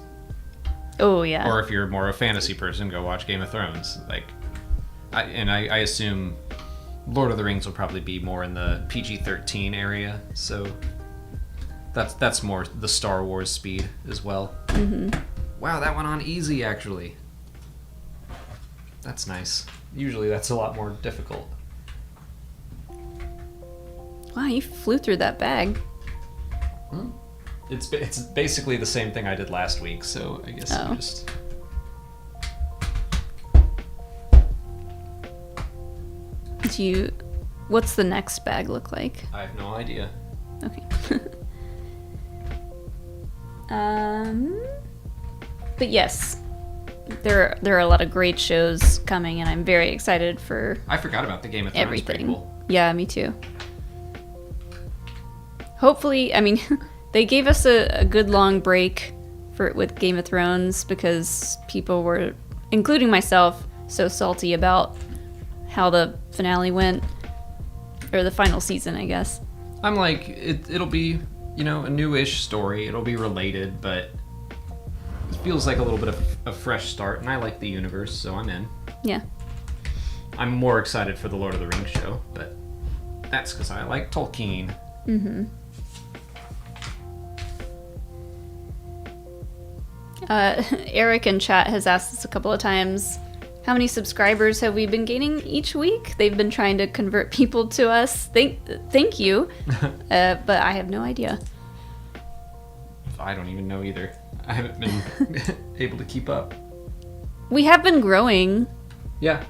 Oh yeah. Or if you're more a fantasy person, go watch Game of Thrones. Like, I assume Lord of the Rings will probably be more in the PG-13 area, so that's more the Star Wars speed as well. Mm-hmm. Wow, that went on easy actually. That's nice. Usually that's a lot more difficult. Wow, you flew through that bag. It's basically the same thing I did last week, so I guess I'm just... What's the next bag look like? I have no idea. Okay. But yes, there are a lot of great shows coming, and I'm very excited for I forgot about the Game of Thrones everything. prequel. Yeah, me too. Hopefully, I mean, they gave us a good long break with Game of Thrones because people were, including myself, so salty about how the finale went, or the final season, I guess. I'm like, it'll be, a newish story. It'll be related, but it feels like a little bit of a fresh start, and I like the universe, so I'm in. Yeah. I'm more excited for the Lord of the Rings show, but that's because I like Tolkien. Mm-hmm. Eric in chat has asked us a couple of times, how many subscribers have we been gaining each week? They've been trying to convert people to us. Thank you, but I have no idea. I don't even know either. I haven't been able to keep up. We have been growing. Yeah.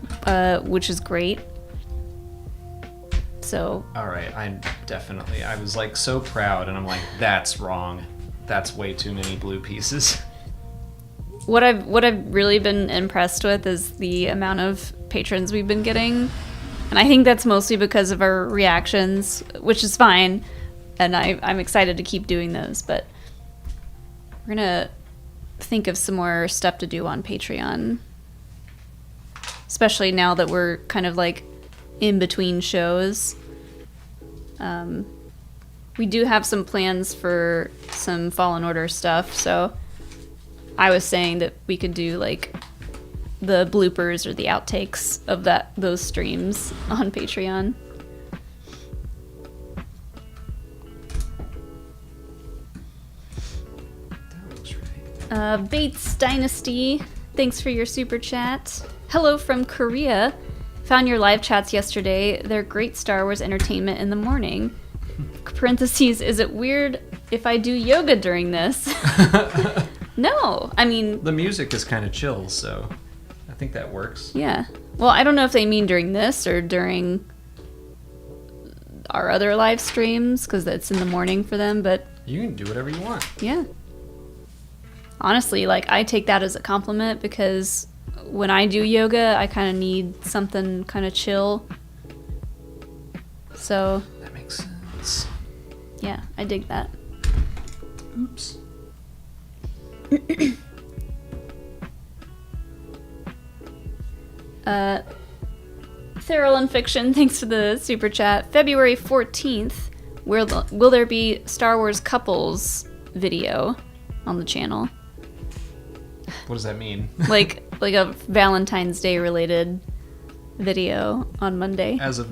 Which is great. So. All right, I was like so proud, and I'm like, that's wrong. That's way too many blue pieces. What I've really been impressed with is the amount of patrons we've been getting, and I think that's mostly because of our reactions, which is fine, and I'm excited to keep doing those. But we're gonna think of some more stuff to do on Patreon, especially now that we're kind of like in between shows. We do have some plans for some Fallen Order stuff, so I was saying that we could do like the bloopers or the outtakes of those streams on Patreon. That looks right. Bates Dynasty, thanks for your super chat. Hello from Korea. Found your live chats yesterday. They're great Star Wars entertainment in the morning. Parentheses, is it weird if I do yoga during this? No, I mean... The music is kind of chill, so I think that works. Yeah. Well, I don't know if they mean during this or during our other live streams, because it's in the morning for them, but... You can do whatever you want. Yeah. Honestly, like, I take that as a compliment, because when I do yoga, I kind of need something kind of chill. So... That makes sense. Yeah, I dig that. Oops. Feral and Fiction, thanks for the super chat. February 14th, will there be Star Wars couples video on the channel? What does that mean? like a Valentine's Day related video on Monday? As of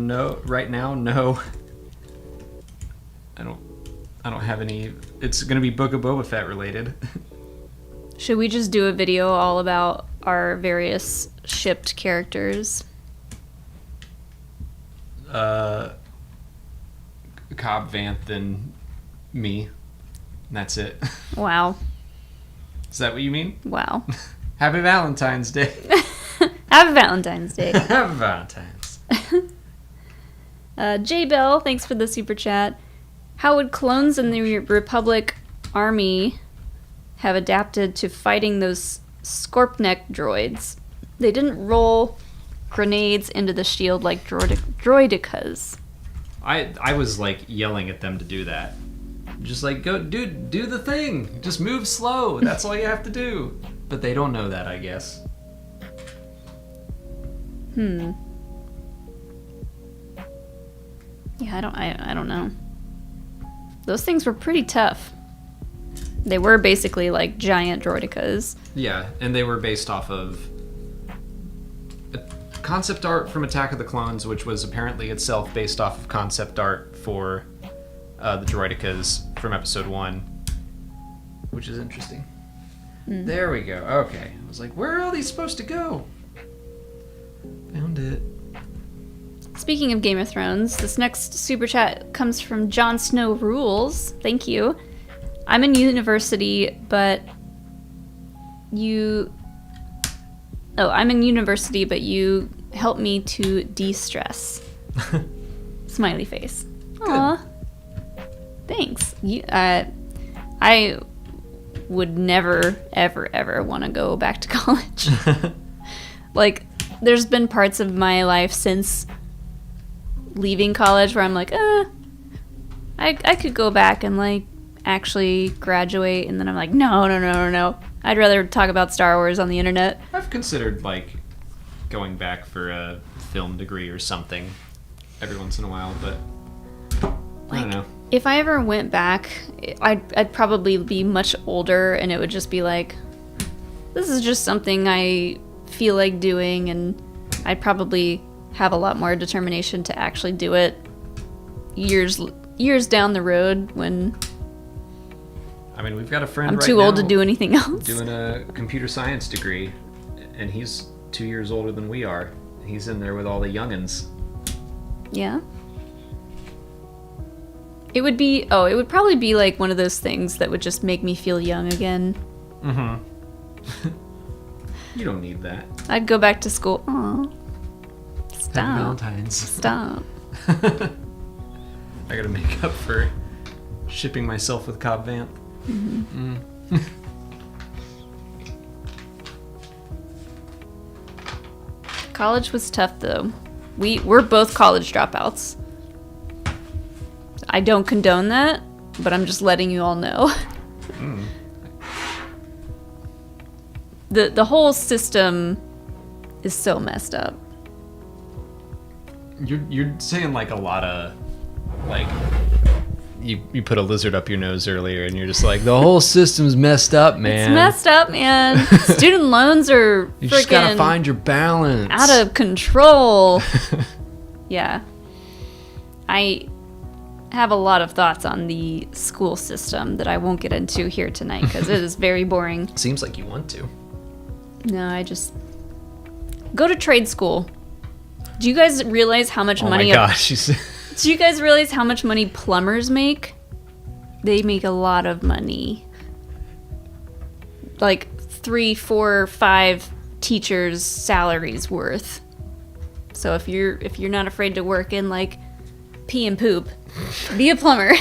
right now, no. I don't have any. It's gonna be Book of Boba Fett related. Should we just do a video all about our various shipped characters? Cobb Vanth and me. And that's it. Wow. Is that what you mean? Wow. Happy Valentine's Day. Happy Valentine's Day. Happy Valentine's. J Bell, thanks for the super chat. How would clones in the Republic Army have adapted to fighting those Scorpneck droids? They didn't roll grenades into the shield like droidicas. I was like yelling at them to do that. Just like, go do the thing. Just move slow. That's all you have to do. But they don't know that, I guess. Yeah, I don't know. Those things were pretty tough. They were basically like giant droidicas. Yeah, and they were based off of concept art from Attack of the Clones, which was apparently itself based off of concept art for the droidicas from Episode 1, which is interesting. There we go. Okay. I was like, where are all these supposed to go? Found it. Speaking of Game of Thrones, this next super chat comes from Jon Snow Rules. Thank you. I'm in university, but you help me to de-stress. Smiley face. Aw. Thanks. I would never, ever, ever want to go back to college. Like, there's been parts of my life since leaving college where I'm like, I could go back and, like, actually graduate. And then I'm like, no. I'd rather talk about Star Wars on the internet. I've considered, like, going back for a film degree or something every once in a while, but I don't know. If I ever went back, I'd probably be much older, and it would just be like, this is just something I feel like doing, and I'd probably have a lot more determination to actually do it years down the road when I mean, we've got a friend I'm right too now old to do anything else. doing a computer science degree, and he's 2 years older than we are. He's in there with all the youngins. Yeah. It would probably be like one of those things that would just make me feel young again. Mm-hmm. You don't need that. I'd go back to school. Aw. Stop. Happy Valentine's. Stop. I gotta make up for shipping myself with Cobb Vanth. Mm-hmm. College was tough, though. We're both college dropouts. I don't condone that, but I'm just letting you all know. The whole system is so messed up. You're saying like a lot of like you put a lizard up your nose earlier, and you're just like, the whole system's messed up, man. It's messed up, man. Student loans are you just gotta find your balance. Out of control. Yeah. I have a lot of thoughts on the school system that I won't get into here tonight because it is very boring. Seems like you want to. No, I just go to trade school. Do you guys realize how much money? Oh my gosh! Do you guys realize how much money plumbers make? They make a lot of money. Like 3, 4, 5 teachers' salaries worth. So if you're not afraid to work in like pee and poop, be a plumber.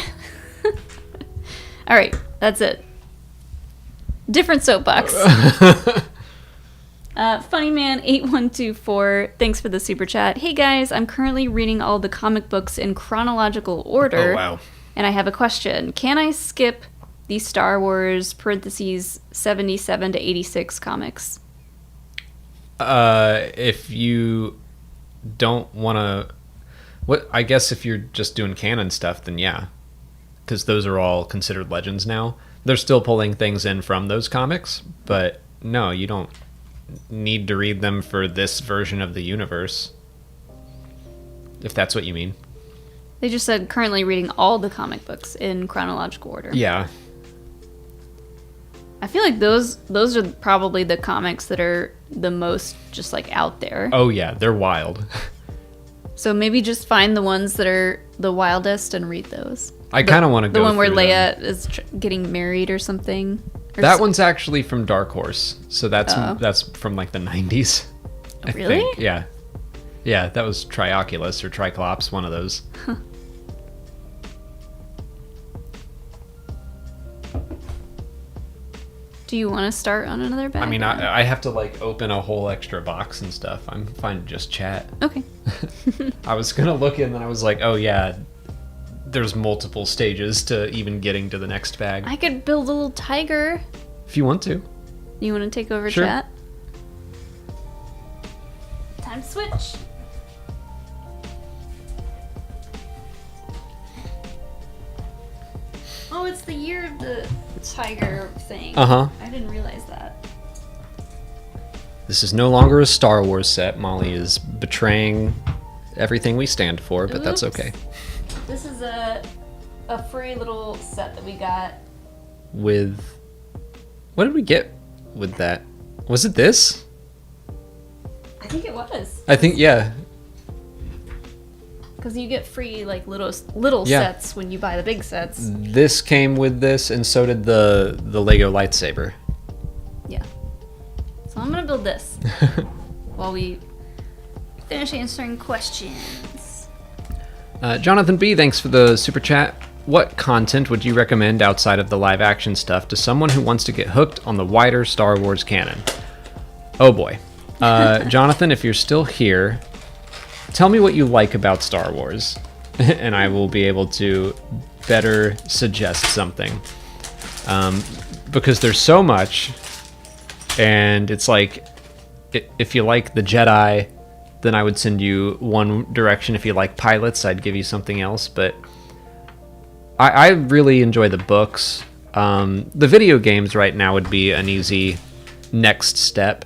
All right, that's it. Different soapbox. Funnyman8124, thanks for the super chat. Hey guys, I'm currently reading all the comic books in chronological order. Oh, wow. And I have a question. Can I skip the Star Wars (77 to 86) comics? If you don't want to... I guess if you're just doing canon stuff, then yeah. Because those are all considered legends now. They're still pulling things in from those comics, but no, you don't need to read them for this version of the universe. If that's what you mean. They just said currently reading all the comic books in chronological order. Yeah. I feel like those are probably the comics that are the most just like out there. Oh yeah, they're wild. So maybe just find the ones that are the wildest and read those. I kind of want to go the one where through Leia them. is getting married or something. Or that one's actually from Dark Horse, so that's Oh. from like the 90s. I Really? think. Yeah. Yeah, that was Trioculus or Triclops, one of those. Huh. Do you want to start on another bag? I mean, I have to like open a whole extra box and stuff. I'm fine to just chat. Okay. I was gonna look in and I was like, oh yeah, there's multiple stages to even getting to the next bag. I could build a little tiger. If you want to. You want to take over Sure. chat? Time to switch. Oh, it's the year of the tiger thing. Uh-huh. I didn't realize that. This is no longer a Star Wars set. Molly is betraying everything we stand for, but that's okay. This is a free little set that we got. With... What did we get with that? Was it this? I think it was. I think, yeah. Because you get free, like, little Yeah. sets when you buy the big sets. This came with this, and so did the Lego lightsaber. Yeah. So I'm gonna build this while we finish answering questions. Jonathan B, thanks for the super chat. What content would you recommend outside of the live action stuff to someone who wants to get hooked on the wider Star Wars canon? Oh boy. Jonathan, if you're still here, tell me what you like about Star Wars, and I will be able to better suggest something. Because there's so much, and it's like, if you like the Jedi, then I would send you one direction. If you like pilots, I'd give you something else, but I really enjoy the books. The video games right now would be an easy next step.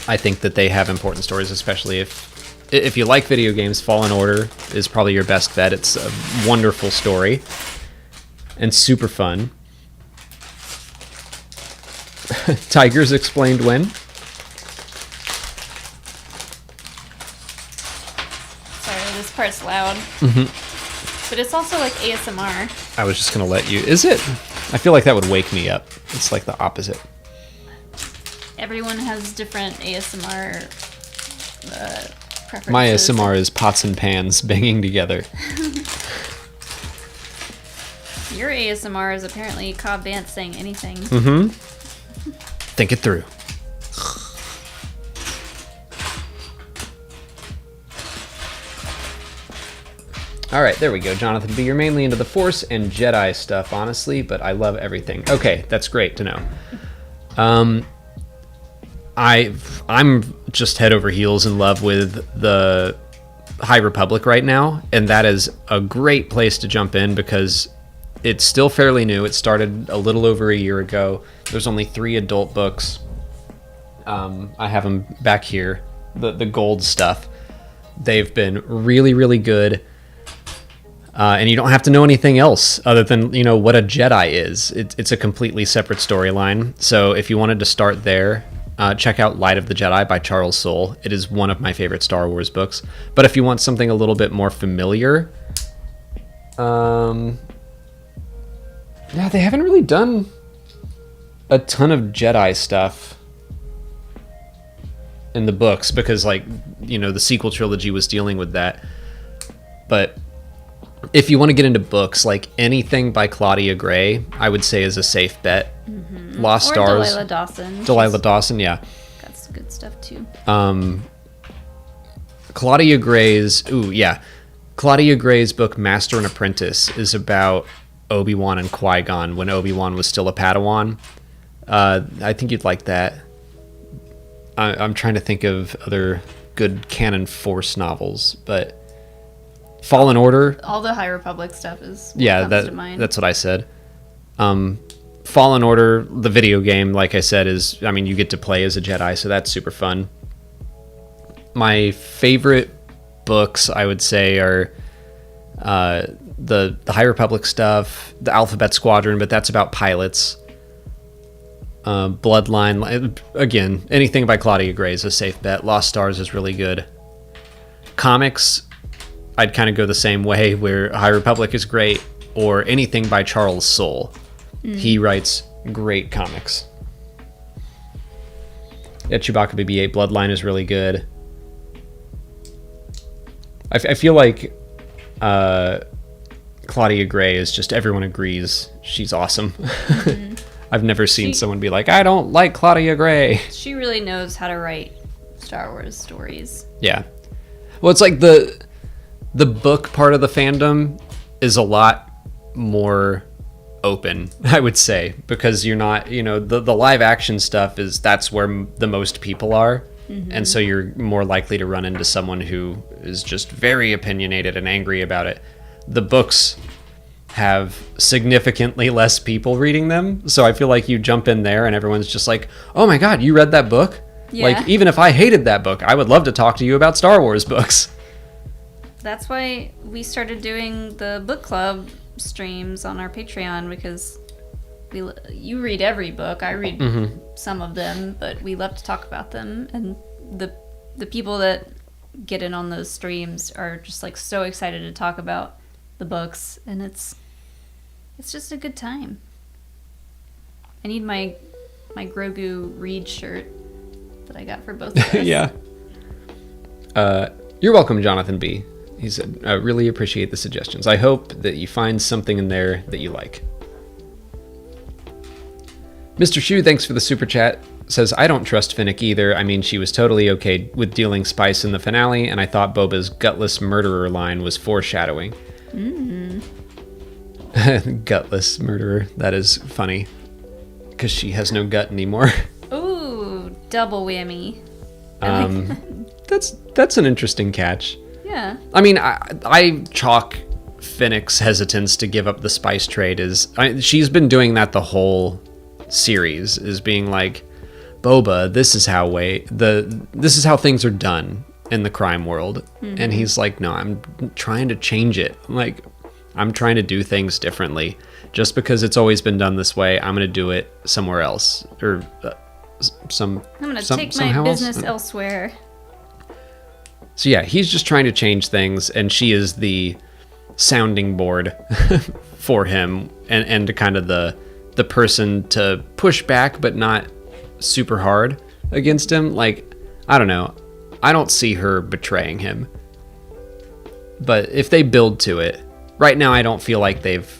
I think that they have important stories, especially if you like video games. Fallen Order is probably your best bet. It's a wonderful story and super fun. Tigers explained when. Sorry, this part's loud. But it's also like ASMR. I was just going to let you... Is it? I feel like that would wake me up. It's like the opposite. Everyone has different ASMR preferences. My ASMR is pots and pans banging together. Your ASMR is apparently Cobb Vance saying anything. Think it through. Alright, there we go, Jonathan B. You're mainly into the Force and Jedi stuff, honestly, but I love everything. Okay, that's great to know. I'm just head over heels in love with the High Republic right now, and that is a great place to jump in because it's still fairly new. It started a little over a year ago. There's only 3 adult books. I have them back here, the gold stuff. They've been really, really good. And you don't have to know anything else other than, you know, what a Jedi is. It's a completely separate storyline. So if you wanted to start there, check out Light of the Jedi by Charles Soule. It is one of my favorite Star Wars books. But if you want something a little bit more familiar, yeah, they haven't really done a ton of Jedi stuff in the books because, like, you know, the sequel trilogy was dealing with that. But if you want to get into books, like anything by Claudia Gray, I would say is a safe bet. Lost Or Stars. Delilah Dawson. Delilah Dawson, yeah. Got some good stuff too. Claudia Gray's book Master and Apprentice is about Obi-Wan and Qui-Gon when Obi-Wan was still a Padawan. I think you'd like that. I'm trying to think of other good canon Force novels, but Fallen Order. All the High Republic stuff is what comes to mind. That's what I said. Fallen Order, the video game, like I said, is, I mean, you get to play as a Jedi, so that's super fun. My favorite books, I would say, are the High Republic stuff, the Alphabet Squadron, but that's about pilots. Bloodline, again, anything by Claudia Gray is a safe bet. Lost Stars is really good. Comics, I'd kind of go the same way, where High Republic is great, or anything by Charles Soule. He writes great comics. Yeah, Chewbacca BB-8 Bloodline is really good. I feel like Claudia Gray is just, everyone agrees she's awesome. I've never seen someone be like, I don't like Claudia Gray. She really knows how to write Star Wars stories. Yeah. Well, it's like the book part of the fandom is a lot more open, I would say, because you're not, you know, the live action stuff that's where the most people are. And so you're more likely to run into someone who is just very opinionated and angry about it. The books, have significantly less people reading them. So I feel like you jump in there and everyone's just like, oh my God, you read that book? Yeah. Like, even if I hated that book, I would love to talk to you about Star Wars books. That's why we started doing the book club streams on our Patreon, because you read every book. I read some of them, but we love to talk about them. And the people that get in on those streams are just like so excited to talk about the books, and it's just a good time. I need my Grogu Reed shirt that I got for both of us. Yeah. You're welcome, Jonathan B. He said, I really appreciate the suggestions. I hope that you find something in there that you like. Mr. Shu, thanks for the super chat. Says, I don't trust Fennec either. I mean, she was totally okay with dealing spice in the finale, and I thought Boba's gutless murderer line was foreshadowing. Gutless murderer. That is funny. Because she has no gut anymore. Ooh, double whammy. That's an interesting catch. Yeah. I mean, I chalk Fennec's hesitance to give up the spice trade as... she's been doing that the whole series, is being like, Boba, this is how things are done in the crime world. And he's like, no, I'm trying to change it. Like, I'm trying to do things differently. Just because it's always been done this way, I'm going to do it somewhere else. Or I'm going to take my business elsewhere. So yeah, he's just trying to change things, and she is the sounding board for him, and kind of the person to push back, but not super hard against him. Like, I don't know. I don't see her betraying him. But if they build to it, right now I don't feel like they've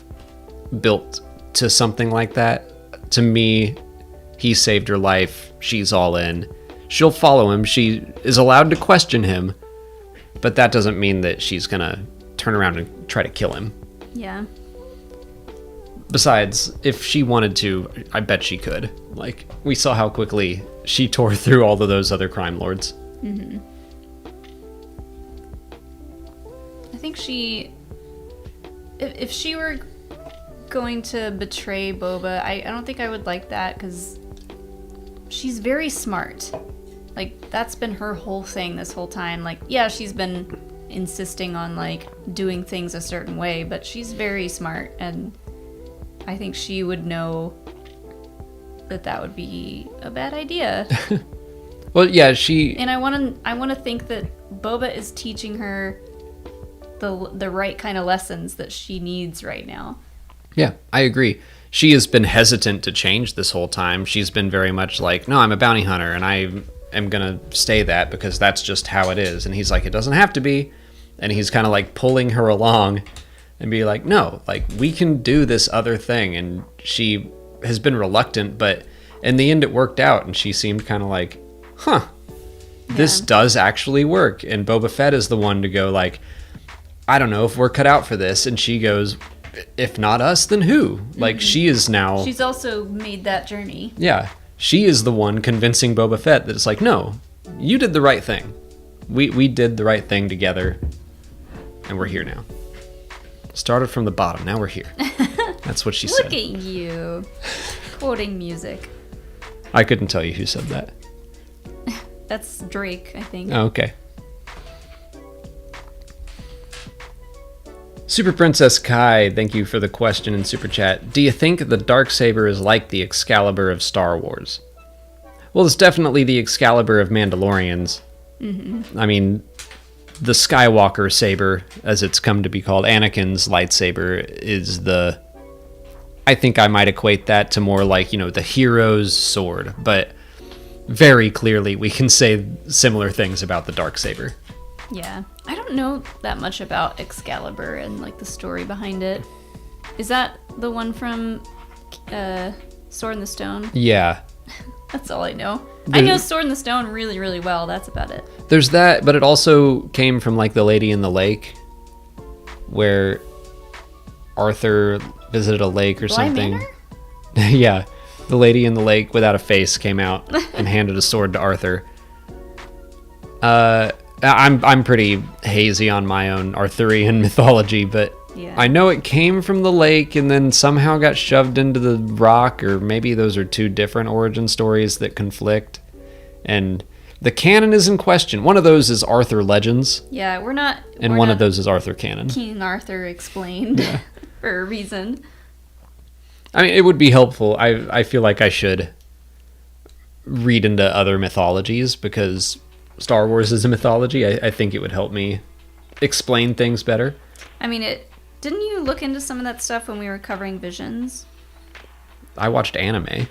built to something like that. To me, he saved her life. She's all in. She'll follow him. She is allowed to question him. But that doesn't mean that she's going to turn around and try to kill him. Yeah. Besides, if she wanted to, I bet she could. Like, we saw how quickly she tore through all of those other crime lords. I think if she were going to betray Boba, I don't think I would like that, because she's very smart. Like, that's been her whole thing this whole time. Like, yeah, she's been insisting on, like, doing things a certain way, but she's very smart, and I think she would know that would be a bad idea. Well, yeah, And I want to think that Boba is teaching her the right kind of lessons that she needs right now. Yeah, I agree. She has been hesitant to change this whole time. She's been very much like, no, I'm a bounty hunter, and I am going to stay that because that's just how it is. And he's like, it doesn't have to be. And he's kind of like pulling her along and be like, no, like, we can do this other thing. And she has been reluctant, but in the end it worked out. And she seemed kind of like, this does actually work. And Boba Fett is the one to go like, I don't know if we're cut out for this. And she goes, if not us, then who? Like, she is now... She's also made that journey. Yeah. She is the one convincing Boba Fett that it's like, no, you did the right thing. We did the right thing together, and we're here now. Started from the bottom, now we're here. That's what she said. Look at you. Quoting music. I couldn't tell you who said that. That's Drake, I think. Oh, okay. Super Princess Kai, thank you for the question in Super Chat. Do you think the Darksaber is like the Excalibur of Star Wars? Well, it's definitely the Excalibur of Mandalorians. I mean, the Skywalker saber, as it's come to be called, Anakin's lightsaber, is the... I think I might equate that to more like, the hero's sword. But very clearly we can say similar things about the Darksaber. Yeah. I don't know that much about Excalibur and, like, the story behind it. Is that the one from Sword in the Stone? Yeah. That's all I know. I know Sword in the Stone really, really well. That's about it. There's that, but it also came from, like, The Lady in the Lake, where Arthur visited a lake or Bly something. Manor? Yeah. The Lady in the Lake without a face came out and handed a sword to Arthur. I'm pretty hazy on my own Arthurian mythology, but Yeah. I know it came from the lake and then somehow got shoved into the rock, or maybe those are two different origin stories that conflict. And the canon is in question. One of those is Arthur Legends. Yeah, we're not... And one of those is Arthur Canon. King Arthur explained for a reason. I mean, it would be helpful. I feel like I should read into other mythologies because Star Wars is a mythology. I think it would help me explain things better. I mean, didn't you look into some of that stuff when we were covering Visions? I watched anime.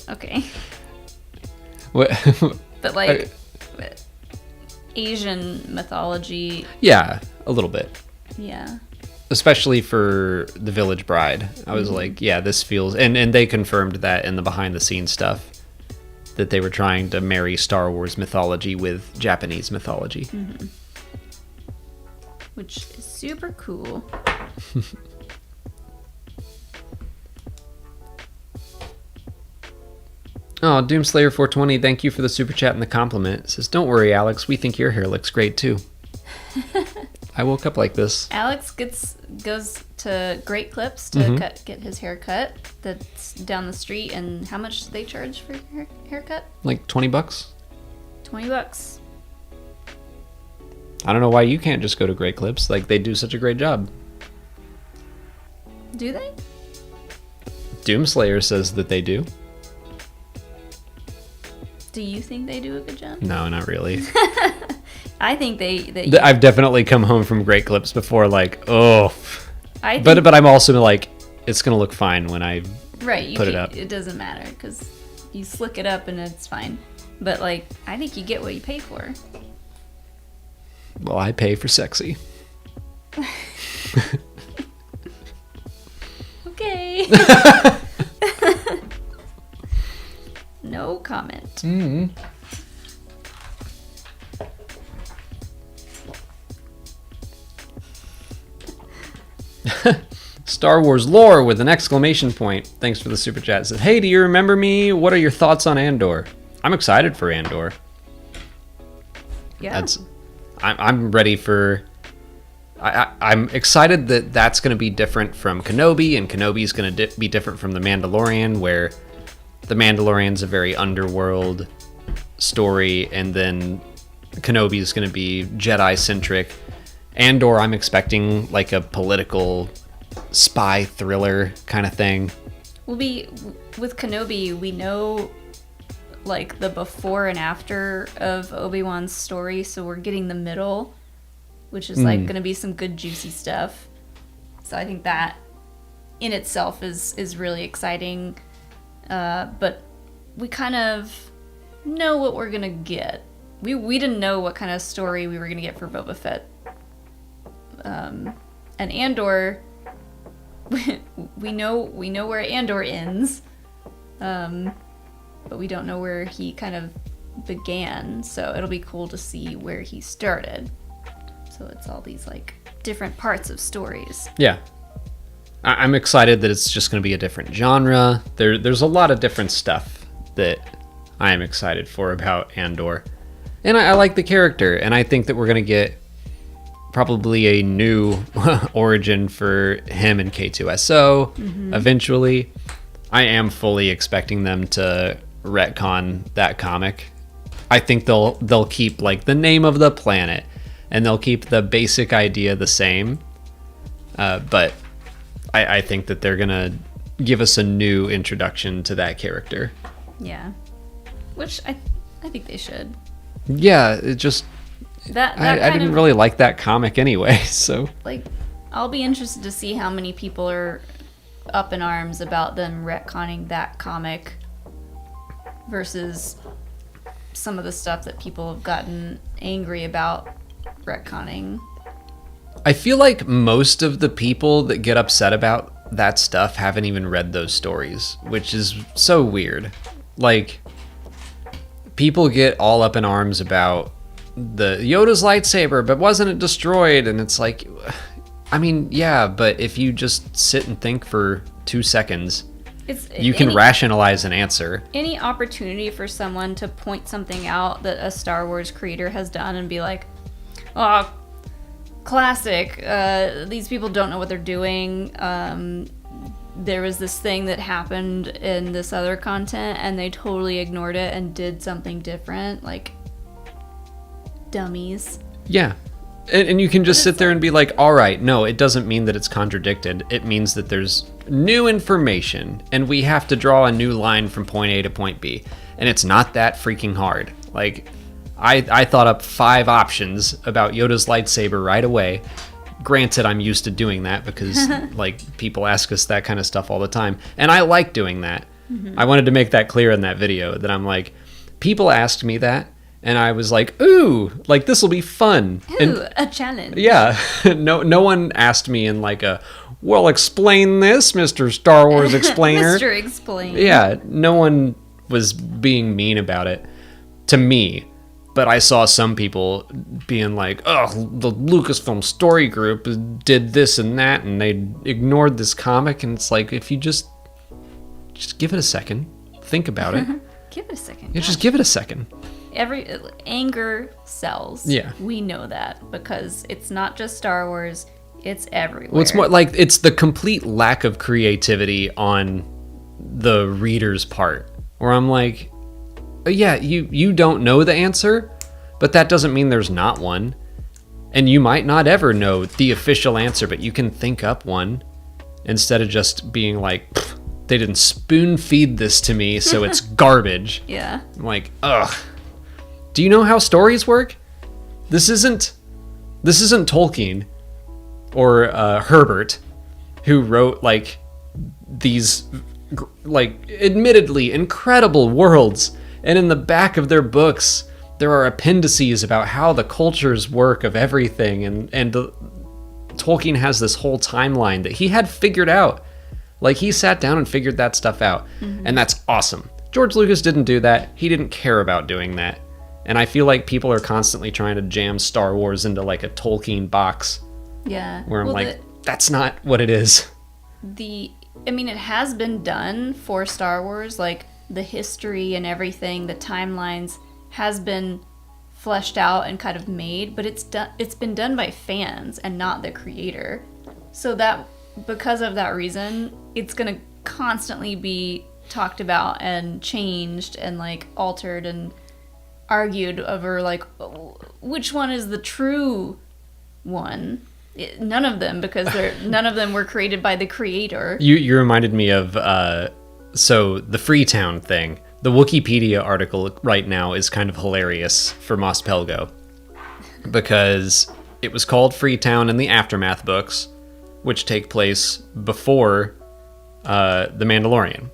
Okay. What? But like Asian mythology. Yeah, a little bit. Yeah. Especially for The Village Bride. I was like, yeah, this feels... And they confirmed that in the behind-the-scenes stuff, that they were trying to marry Star Wars mythology with Japanese mythology. Mm-hmm. Which is super cool. Oh, Doomslayer 420, thank you for the super chat and the compliment. It says, don't worry, Alex, we think your hair looks great too. I woke up like this. Alex goes to Great Clips to get his hair cut. That's down the street. And how much do they charge for your haircut? Like $20? $20. I don't know why you can't just go to Great Clips. Like, they do such a great job. Do they? Doomslayer says that they do. Do you think they do a good job? No, not really. I think they I've definitely come home from Great Clips before, like, oh. but I'm also like, it's gonna look fine when I put it up. It doesn't matter because you slick it up and it's fine. But like, I think you get what you pay for. Well, I pay for sexy. Okay. No comment. Mm-hmm. Star Wars lore with an exclamation point. Thanks for the super chat. It says, hey, do you remember me? What are your thoughts on Andor? I'm excited for Andor. Yeah. I'm ready for... I'm excited that that's going to be different from Kenobi, and Kenobi's going to be different from The Mandalorian, where The Mandalorian's a very underworld story, and then Kenobi's going to be Jedi-centric. Andor, I'm expecting like a political spy thriller kind of thing. With Kenobi, we know like the before and after of Obi-Wan's story, so we're getting the middle, which is like going to be some good juicy stuff. So I think that in itself is really exciting. But we kind of know what we're going to get. We didn't know what kind of story we were going to get for Boba Fett. And Andor, we know where Andor ends, but we don't know where he kind of began. So it'll be cool to see where he started. So it's all these like different parts of stories. Yeah, I'm excited that it's just going to be a different genre. There's a lot of different stuff that I am excited for about Andor, and I like the character, and I think that we're going to get probably a new origin for him and K2SO eventually. I am fully expecting them to retcon that comic. I think they'll keep like the name of the planet, and they'll keep the basic idea the same. But I think that they're gonna give us a new introduction to that character. Yeah, which I think they should. Yeah, it just. I didn't really like that comic anyway, so... Like, I'll be interested to see how many people are up in arms about them retconning that comic versus some of the stuff that people have gotten angry about retconning. I feel like most of the people that get upset about that stuff haven't even read those stories, which is so weird. Like, people get all up in arms about the Yoda's lightsaber, but wasn't it destroyed? And it's like, I mean, yeah, but if you just sit and think for 2 seconds, you can rationalize an answer. Any opportunity for someone to point something out that a Star Wars creator has done and be like, oh, classic. These people don't know what they're doing. There was this thing that happened in this other content, and they totally ignored it and did something different. Like, dummies. Yeah. And you can just sit there and be like, all right, no, it doesn't mean that it's contradicted. It means that there's new information, and we have to draw a new line from point A to point B. And it's not that freaking hard. Like, I thought up 5 options about Yoda's lightsaber right away. Granted, I'm used to doing that because, like, people ask us that kind of stuff all the time. And I like doing that. Mm-hmm. I wanted to make that clear in that video, that I'm like, people asked me that, and I was like, ooh, like, this will be fun. Ooh, and, a challenge. Yeah. No one asked me in, like, a, well, explain this, Mr. Star Wars Explainer. Mr. Explain. Yeah, no one was being mean about it to me. But I saw some people being like, oh, the Lucasfilm story group did this and that, and they ignored this comic. And it's like, if you just give it a second, think about it. Give it a second. Yeah, just give it a second. Every anger sells. Yeah. We know that because it's not just Star Wars, it's everywhere. Well, it's more like it's the complete lack of creativity on the reader's part, where I'm like, yeah, you don't know the answer, but that doesn't mean there's not one. And you might not ever know the official answer, but you can think up one instead of just being like, they didn't spoon feed this to me, so it's garbage. Yeah. I'm like, ugh. Do you know how stories work? This isn't Tolkien or Herbert, who wrote like these like admittedly incredible worlds. And in the back of their books, there are appendices about how the cultures work of everything. And Tolkien has this whole timeline that he had figured out. Like, he sat down and figured that stuff out. Mm-hmm. And that's awesome. George Lucas didn't do that. He didn't care about doing that. And I feel like people are constantly trying to jam Star Wars into, like, a Tolkien box. Yeah. Where I'm that's not what it is. I mean, it has been done for Star Wars, like, the history and everything, the timelines has been fleshed out and kind of made, but it's been done by fans and not the creator. So that, because of that reason, it's going to constantly be talked about and changed and like altered and argued over like which one is the true one. None of them, because none of them were created by the creator. You reminded me of so the Freetown thing. The Wikipedia article right now is kind of hilarious for Mos Pelgo because it was called Freetown in the Aftermath books, which take place before The Mandalorian.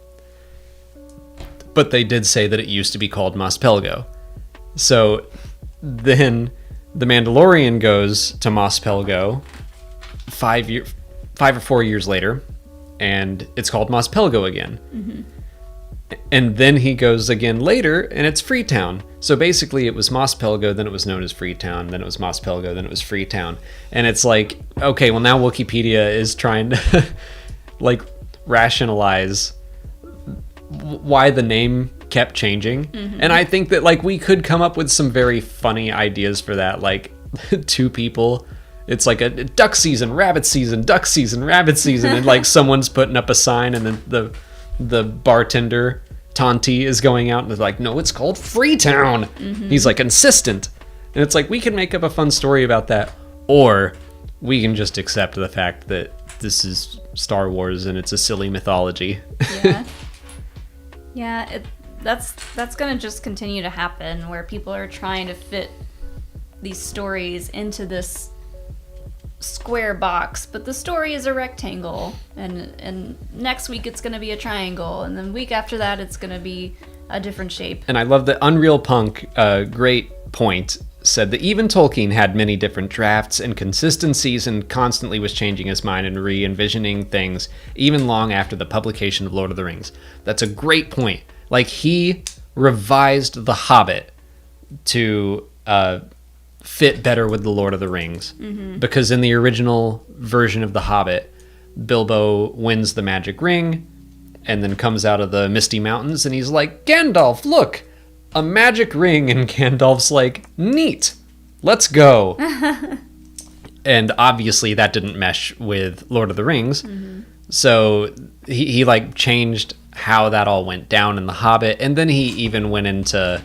But they did say that it used to be called Mos Pelgo. So then The Mandalorian goes to Mos Pelgo 5 or 4 years later, and it's called Mos Pelgo again. Mm-hmm. And then he goes again later, and it's Freetown. So basically it was Mos Pelgo, then it was known as Freetown, then it was Mos Pelgo, then it was Freetown. And it's like, okay, well now Wikipedia is trying to like rationalize why the name kept changing. Mm-hmm. And I think that like we could come up with some very funny ideas for that. Like two people, it's like a duck season, rabbit season, duck season, rabbit season, and like someone's putting up a sign, and then the bartender Tonti is going out and is like, no, it's called Freetown. Mm-hmm. He's like insistent, and it's like we can make up a fun story about that, or we can just accept the fact that this is Star Wars and it's a silly mythology. Yeah, that's gonna just continue to happen, where people are trying to fit these stories into this square box, but the story is a rectangle, and next week it's going to be a triangle, and then week after that it's going to be a different shape. And I love that Unreal Punk, great point, said that even Tolkien had many different drafts and consistencies and constantly was changing his mind and re-envisioning things even long after the publication of Lord of the Rings. That's a great point. Like, he revised The Hobbit to fit better with the Lord of the Rings. Mm-hmm. Because in the original version of The Hobbit, Bilbo wins the magic ring and then comes out of the Misty Mountains and he's like, Gandalf, look, a magic ring. And Gandalf's like, neat, let's go. And obviously that didn't mesh with Lord of the Rings. So he like changed how that all went down in The Hobbit. And then he even went into,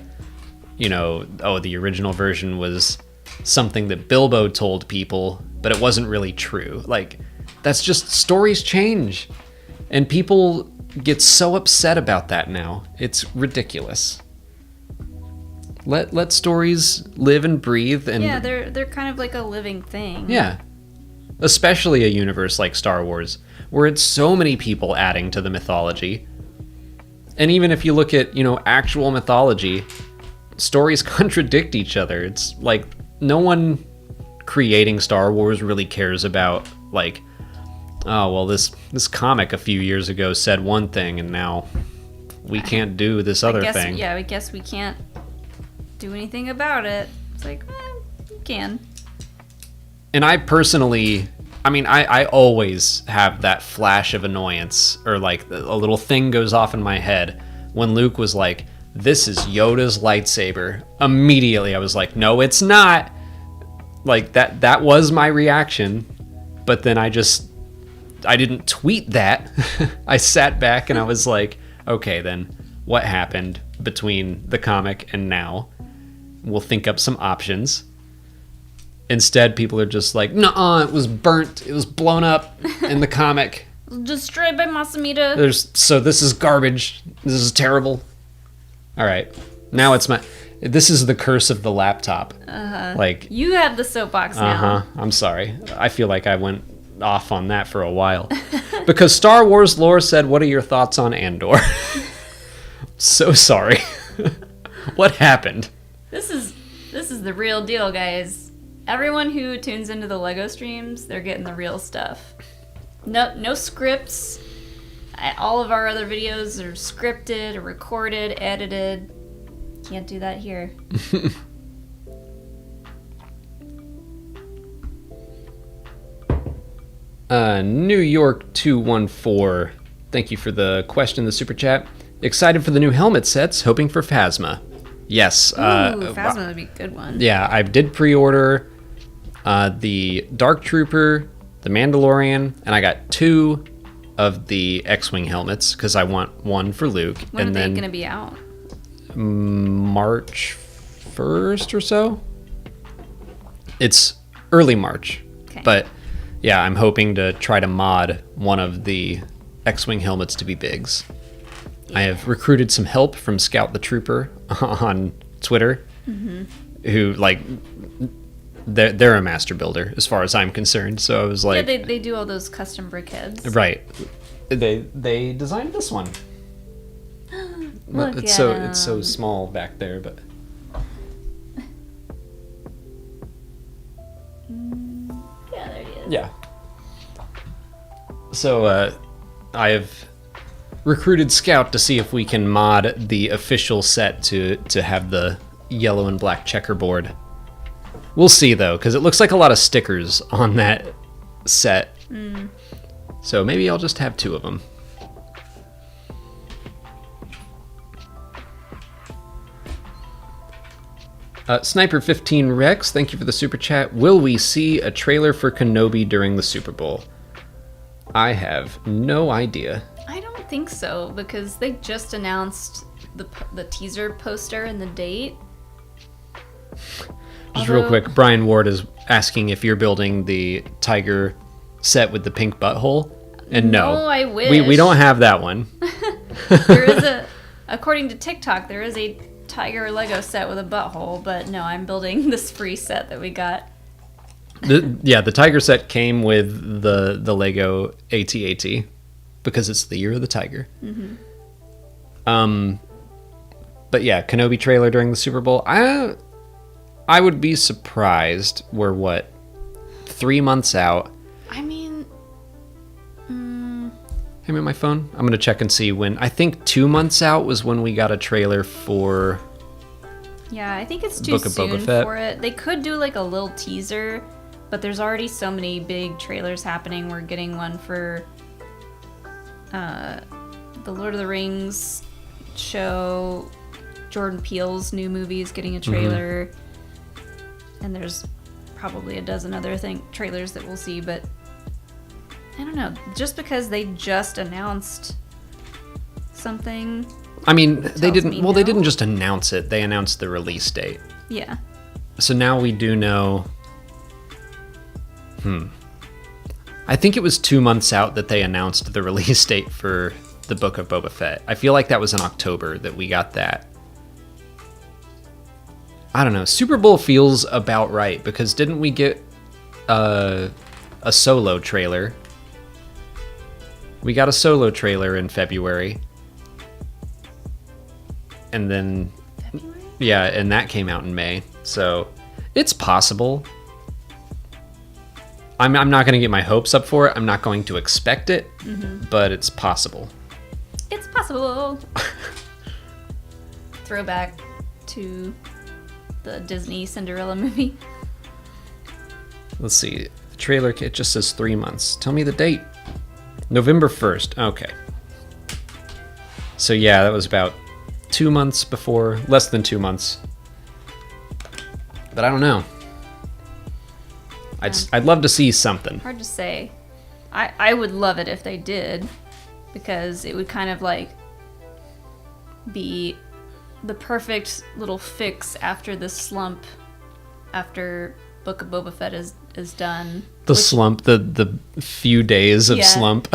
the original version was something that Bilbo told people, but it wasn't really true. Like, that's just, stories change. And people get so upset about that now. It's ridiculous. Let stories live and breathe. And yeah, they're kind of like a living thing. Yeah. Especially a universe like Star Wars, where it's so many people adding to the mythology. And even if you look at, actual mythology, stories contradict each other. It's like no one creating Star Wars really cares about, like, oh, well, this comic a few years ago said one thing and now we can't do this other thing. Yeah, I guess we can't do anything about it. It's like, you can. And I personally, I always have that flash of annoyance, or like a little thing goes off in my head when Luke was like, this is Yoda's lightsaber. Immediately I was like, no, it's not. Like that was my reaction. But then I didn't tweet that. I sat back and I was like, okay, then what happened between the comic and now? We'll think up some options. Instead, people are just like, nuh-uh, it was burnt. It was blown up in the comic. Destroyed by Masamita. So this is garbage. This is terrible. All right. Now this is the curse of the laptop. Like, you have the soapbox now. I'm sorry. I feel like I went off on that for a while. Because Star Wars lore said, what are your thoughts on Andor? So sorry. What happened? This is the real deal, guys. Everyone who tunes into the LEGO streams, they're getting the real stuff. No scripts. All of our other videos are scripted or recorded, edited. Can't do that here. New York 214. Thank you for the question in the super chat. Excited for the new helmet sets, hoping for Phasma. Yes. Phasma would be a good one. Yeah, I did pre-order the Dark Trooper, the Mandalorian, and I got 2 of the X-Wing helmets because I want one for Luke. When are they going to be out? March 1st or so. It's early March. Okay. But yeah, I'm hoping to try to mod one of the X-Wing helmets to be Biggs. I have recruited some help from Scout the Trooper on Twitter, who, like, they're a master builder as far as I'm concerned. So I was like, yeah, they do all those custom brickheads. Right. They designed this one. Look it's so small back there, but yeah, there he is. yeah. So I have recruited Scout to see if we can mod the official set to have the yellow and black checkerboard. We'll see though, because it looks like a lot of stickers on that set. So maybe I'll just have 2 of them. Sniper 15 Rex, thank you for the super chat. Will we see a trailer for Kenobi during the Super Bowl? I have no idea. I don't think so, because they just announced the teaser poster and the date. Just real quick, Brian Ward is asking if you're building the tiger set with the pink butthole. And no, I wish. We don't have that one. There is according to TikTok, there is a tiger Lego set with a butthole, but no, I'm building this free set that we got. The tiger set came with the Lego AT-AT because it's the year of the tiger. But yeah, Kenobi trailer during the Super Bowl. I would be surprised. We're 3 months out. I mean, Hand me my phone. I'm gonna check and see when. I think 2 months out was when we got a trailer for. Yeah, I think it's too Book of soon Boba Fett. for it. They could do like a little teaser, but there's already so many big trailers happening. We're getting one for the Lord of the Rings show. Jordan Peele's new movie is getting a trailer. And there's probably a dozen other trailers that we'll see, but I don't know. Just because they just announced something. I mean, they didn't. Well, they no. didn't just announce it. They announced the release date. Yeah. So now we do know. I think it was 2 months out that they announced the release date for the Book of Boba Fett. I feel like that was in October that we got that. I don't know. Super Bowl feels about right because didn't we get a Solo trailer? We got a Solo trailer in February. And then, February? yeah, and that came out in May. So it's possible. I'm not going to get my hopes up for it. I'm not going to expect it, but it's possible. It's possible. Throwback to the Disney Cinderella movie. Let's see. The trailer kit just says 3 months. Tell me the date. November 1st. Okay. So yeah, that was about 2 months before, less than 2 months. But I don't know. I'd love to see something. Hard to say. I would love it if they did, because it would kind of like be the perfect little fix after the slump after Book of Boba Fett is done. Slump, the few days of slump.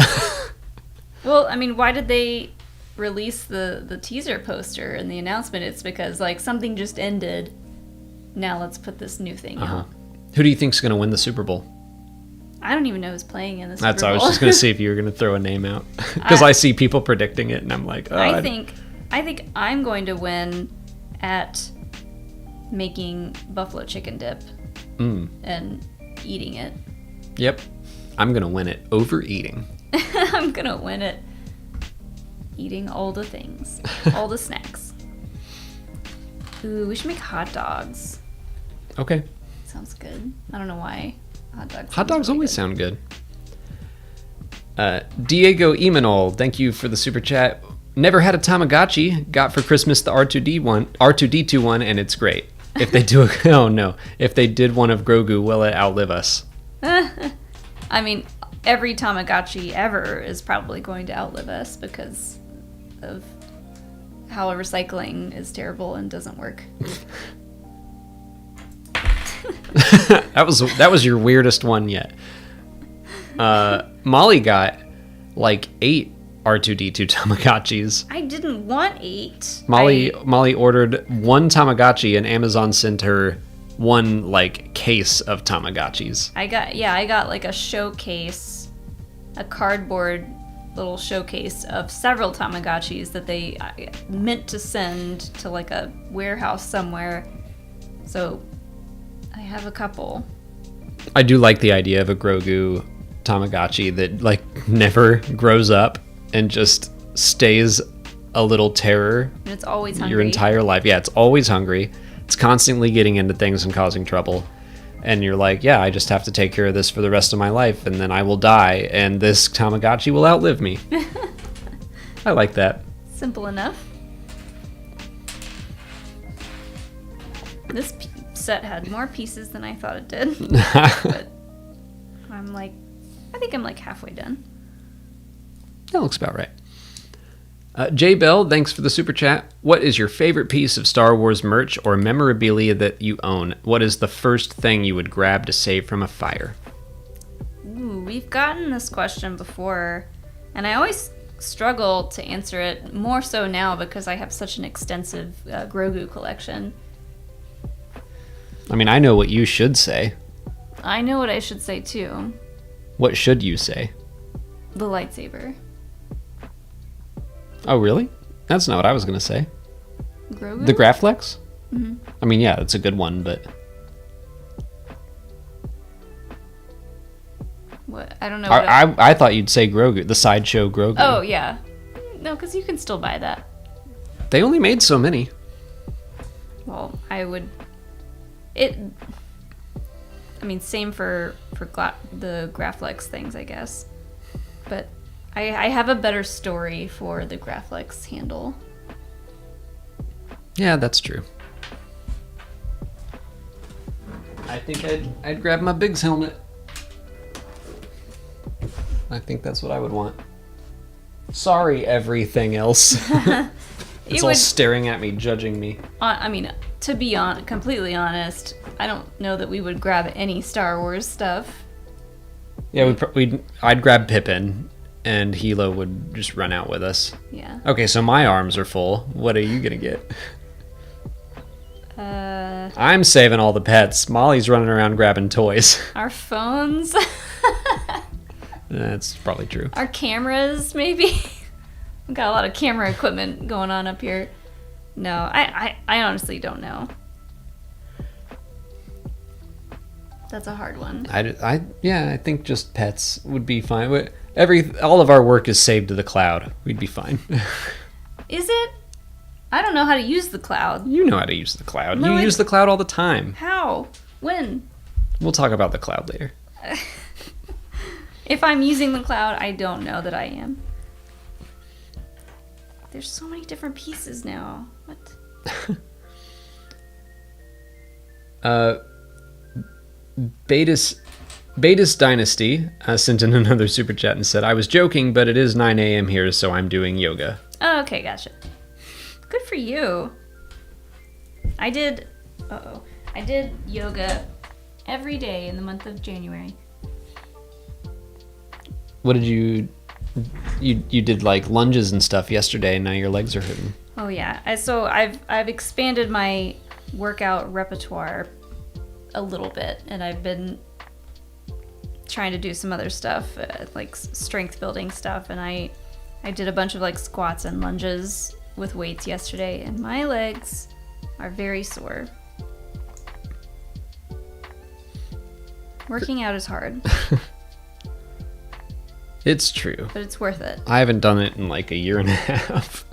Well, I mean, why did they release the teaser poster and the announcement? It's because like something just ended. Now let's put this new thing out. Who do you think's going to win the Super Bowl? I don't even know who's playing in the Super Bowl. I was just going to see if you were going to throw a name out. Because I see people predicting it, and I'm like, oh. I think I'm going to win at making buffalo chicken dip and eating it. Yep. I'm going to win it overeating. I'm going to win it eating all the things, all the snacks. Ooh, we should make hot dogs. Okay. Sounds good. I don't know why. Hot dogs really always sound good. Diego Imanol, thank you for the super chat. Never had a Tamagotchi. Got for Christmas the R2D2 one, and it's great. If they do if they did one of Grogu, will it outlive us? I mean, every Tamagotchi ever is probably going to outlive us because of how recycling is terrible and doesn't work. That was your weirdest one yet. Molly got like 8 R2D2 Tamagotchis. I didn't want 8. Molly ordered 1 Tamagotchi and Amazon sent her 1 like case of Tamagotchis. I got like a showcase, a cardboard little showcase of several Tamagotchis that they meant to send to like a warehouse somewhere. So I have a couple. I do like the idea of a Grogu Tamagotchi that like never grows up and just stays a little terror. And it's always hungry. Your entire life. Yeah, it's always hungry. It's constantly getting into things and causing trouble. And you're like, yeah, I just have to take care of this for the rest of my life and then I will die and this Tamagotchi will outlive me. I like that. Simple enough. This set had more pieces than I thought it did. But I think I'm like halfway done. That looks about right. Jay Bell, thanks for the super chat. What is your favorite piece of Star Wars merch or memorabilia that you own? What is the first thing you would grab to save from a fire? Ooh, we've gotten this question before, and I always struggle to answer it, more so now because I have such an extensive Grogu collection. I mean, I know what you should say. I know what I should say, too. What should you say? The lightsaber. Oh, really? That's not what I was going to say. Grogu? The Graflex? Mm-hmm. I mean, yeah, that's a good one, but... What? I don't know. I thought you'd say Grogu, the sideshow Grogu. Oh, yeah. No, because you can still buy that. They only made so many. Well, I would... I mean, same for the Graflex things, I guess. But I have a better story for the Graflex handle. Yeah, that's true. I think I'd grab my Biggs helmet. I think that's what I would want. Sorry, everything else. It's all staring at me, judging me. I mean, to be completely honest, I don't know that we would grab any Star Wars stuff. Yeah, I'd grab Pippin, and Hilo would just run out with us. Yeah. Okay, so my arms are full. What are you gonna get? I'm saving all the pets. Molly's running around grabbing toys. Our phones. That's probably true. Our cameras, maybe. We've got a lot of camera equipment going on up here. No, I honestly don't know. That's a hard one. I think just pets would be fine. All of our work is saved to the cloud. We'd be fine. Is it? I don't know how to use the cloud. You know how to use the cloud. No, you use the cloud all the time. How? When? We'll talk about the cloud later. If I'm using the cloud, I don't know that I am. There's so many different pieces now. What? Betis Dynasty sent in another super chat and said, I was joking, but it is 9 a.m. here, so I'm doing yoga. Oh, okay, gotcha. Good for you. I did yoga every day in the month of January. What did you did like lunges and stuff yesterday, and now your legs are hurting. Oh yeah. So I've expanded my workout repertoire a little bit, and I've been trying to do some other stuff, like strength building stuff, and I did a bunch of like squats and lunges with weights yesterday, and my legs are very sore. Working out is hard. It's true. But it's worth it. I haven't done it in like a year and a half.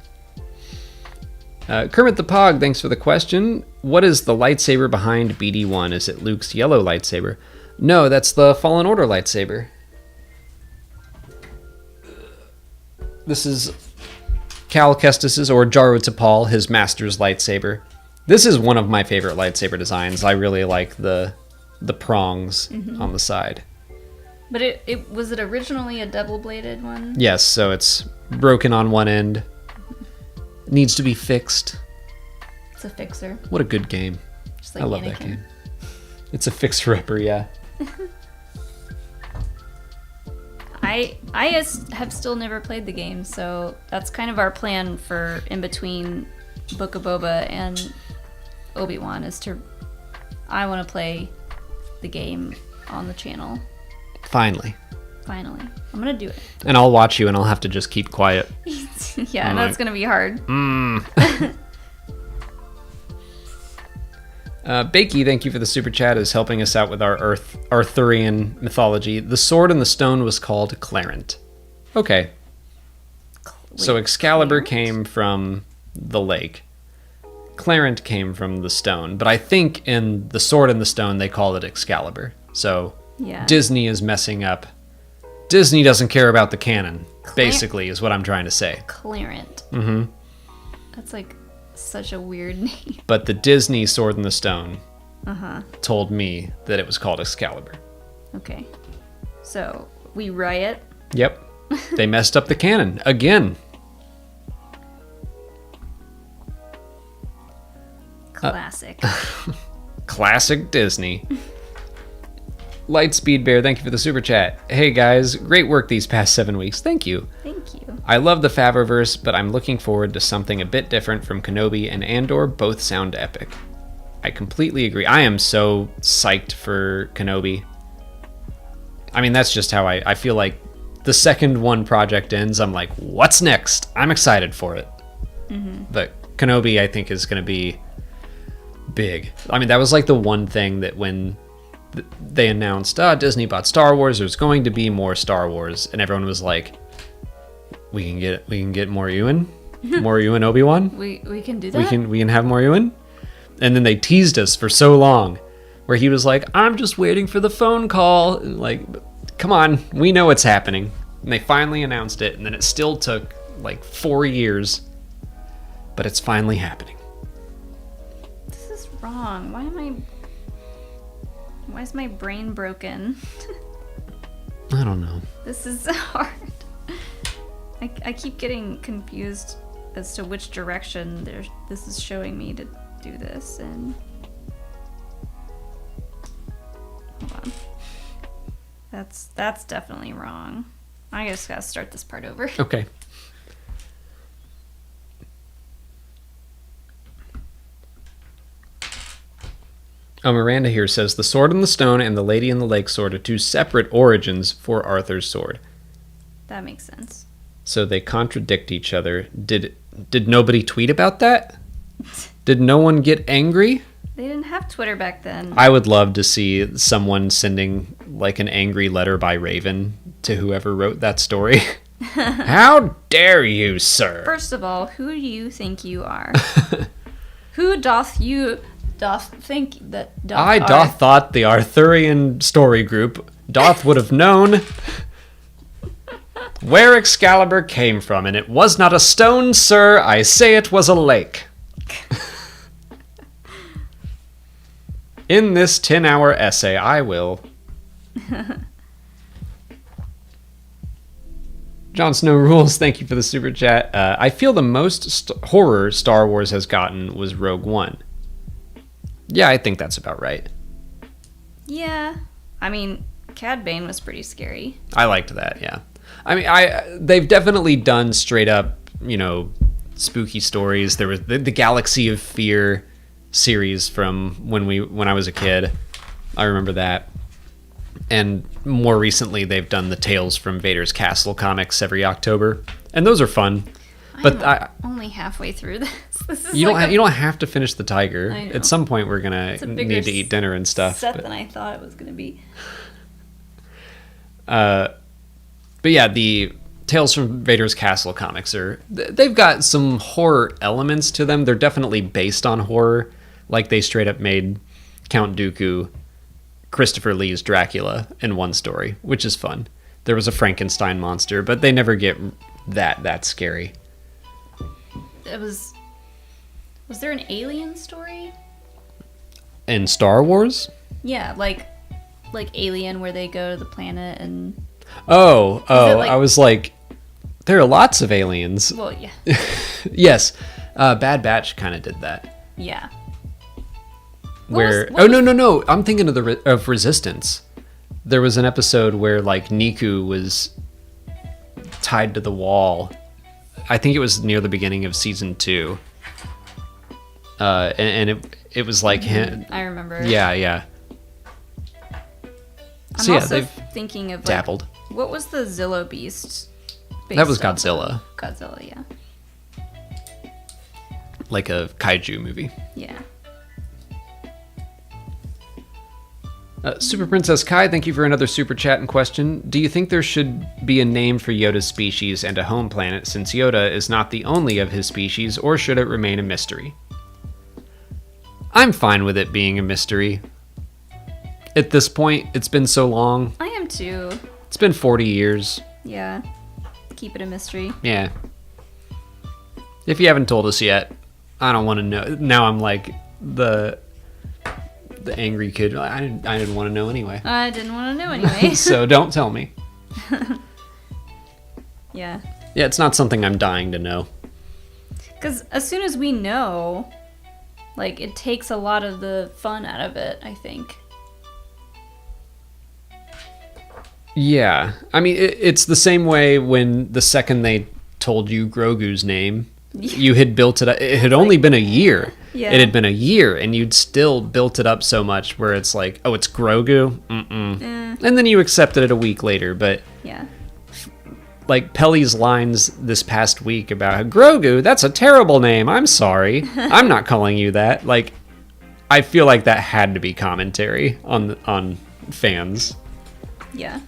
Kermit the Pog, thanks for the question. What is the lightsaber behind BD1? Is it Luke's yellow lightsaber? No, that's the Fallen Order lightsaber. This is Cal Kestis's, or Jaro Tapal, his master's lightsaber. This is one of my favorite lightsaber designs. I really like the prongs on the side. But it was it originally a double-bladed one? Yes, so it's broken on one end. Needs to be fixed. It's a fixer. What a good game. Just like I love Anakin. that game. It's a fixer-upper, yeah. I have still never played the game, so that's kind of our plan for in between Book of Boba and Obi-Wan I want to play the game on the channel. Finally. I'm gonna do it. And I'll watch you and I'll have to just keep quiet. Yeah, that's gonna be hard. Bakey, thank you for the super chat, is helping us out with our Arthurian mythology. The sword in the stone was called Clarent. Okay. So Excalibur came from the lake. Clarent came from the stone. But I think in the sword in the stone, they called it Excalibur. So yeah. Disney is messing up. Disney doesn't care about the canon, basically, is what I'm trying to say. Clarent. Mm-hmm. That's like such a weird name. But the Disney Sword in the Stone told me that it was called Excalibur. Okay. So, we riot. Yep. They messed up the canon again. Classic. Classic Disney. Lightspeed Bear, thank you for the super chat. Hey guys, great work these past 7 weeks. Thank you. Thank you. I love the Favreverse, but I'm looking forward to something a bit different from Kenobi and Andor. Both sound epic. I completely agree. I am so psyched for Kenobi. I mean, that's just how I feel like the second one project ends, I'm like, what's next? I'm excited for it. But Kenobi, I think, is going to be big. I mean, that was like the one thing that when they announced, Disney bought Star Wars, there's going to be more Star Wars, and everyone was like, we can get more Ewan, more Ewan Obi-Wan. We can do that. We can have more Ewan. And then they teased us for so long, where he was like, I'm just waiting for the phone call. And like, come on, we know what's happening. And they finally announced it, and then it still took like 4 years, but it's finally happening. This is wrong. Why am I? Why is my brain broken? I don't know. This is hard. I keep getting confused as to which direction this is showing me to do this, and hold on. That's definitely wrong. I just gotta start this part over. Okay. Miranda here says, the Sword in the Stone and the Lady in the Lake sword are two separate origins for Arthur's sword. That makes sense. So they contradict each other. Did nobody tweet about that? Did no one get angry? They didn't have Twitter back then. I would love to see someone sending like an angry letter by Raven to whoever wrote that story. How dare you, sir? First of all, who do you think you are? Who doth think that I doth thought the Arthurian story group doth would have known where Excalibur came from, and it was not a stone, sir. I say it was a lake. In this 10-hour essay, I will. Jon Snow Rules, thank you for the super chat. I feel the most horror Star Wars has gotten was Rogue One. Yeah, I think that's about right. Yeah. I mean, Cad Bane was pretty scary. I liked that, yeah. I mean, they've definitely done straight up, spooky stories. There was the Galaxy of Fear series from when I was a kid. I remember that. And more recently, they've done the Tales from Vader's Castle comics every October, and those are fun. But I'm only halfway through this. You don't have to finish the Tiger. At some point, we're gonna need to eat dinner and stuff. Than I thought it was gonna be. But yeah, the Tales from Vader's Castle comics they've got some horror elements to them. They're definitely based on horror. Like they straight up made Count Dooku Christopher Lee's Dracula in one story, which is fun. There was a Frankenstein monster, but they never get that scary. Was there an alien story? In Star Wars? Yeah, like Alien, where they go to the planet and... I was like, there are lots of aliens. Well, yeah. Yes. Bad Batch kind of did that. Yeah. No. I'm thinking of Resistance. There was an episode where, like, Niku was tied to the wall. I think it was near the beginning of season 2. And it was like him. I remember. Yeah. I'm also thinking of dabbled. What was the Zillo Beast? That was Godzilla. Godzilla, yeah. Like a kaiju movie. Yeah. Super Princess Kai, thank you for another super chat and question. Do you think there should be a name for Yoda's species and a home planet, since Yoda is not the only of his species, or should it remain a mystery? I'm fine with it being a mystery. At this point, it's been so long. I am too. It's been 40 years. Yeah. Keep it a mystery. Yeah. If you haven't told us yet, I don't want to know. Now I'm like the angry kid. I didn't want to know anyway. I didn't want to know anyway. So don't tell me. Yeah. Yeah, it's not something I'm dying to know. Because as soon as we know, like, it takes a lot of the fun out of it, I think. Yeah. I mean, it's the same way when the second they told you Grogu's name, you had built it up. It had only been a year. Yeah. It had been a year, and you'd still built it up so much where it's like, oh, it's Grogu? Mm-mm. And then you accepted it a week later, but... Yeah. Like, Pelly's lines this past week about, Grogu, that's a terrible name, I'm sorry. I'm not calling you that. Like, I feel like that had to be commentary on fans. Yeah.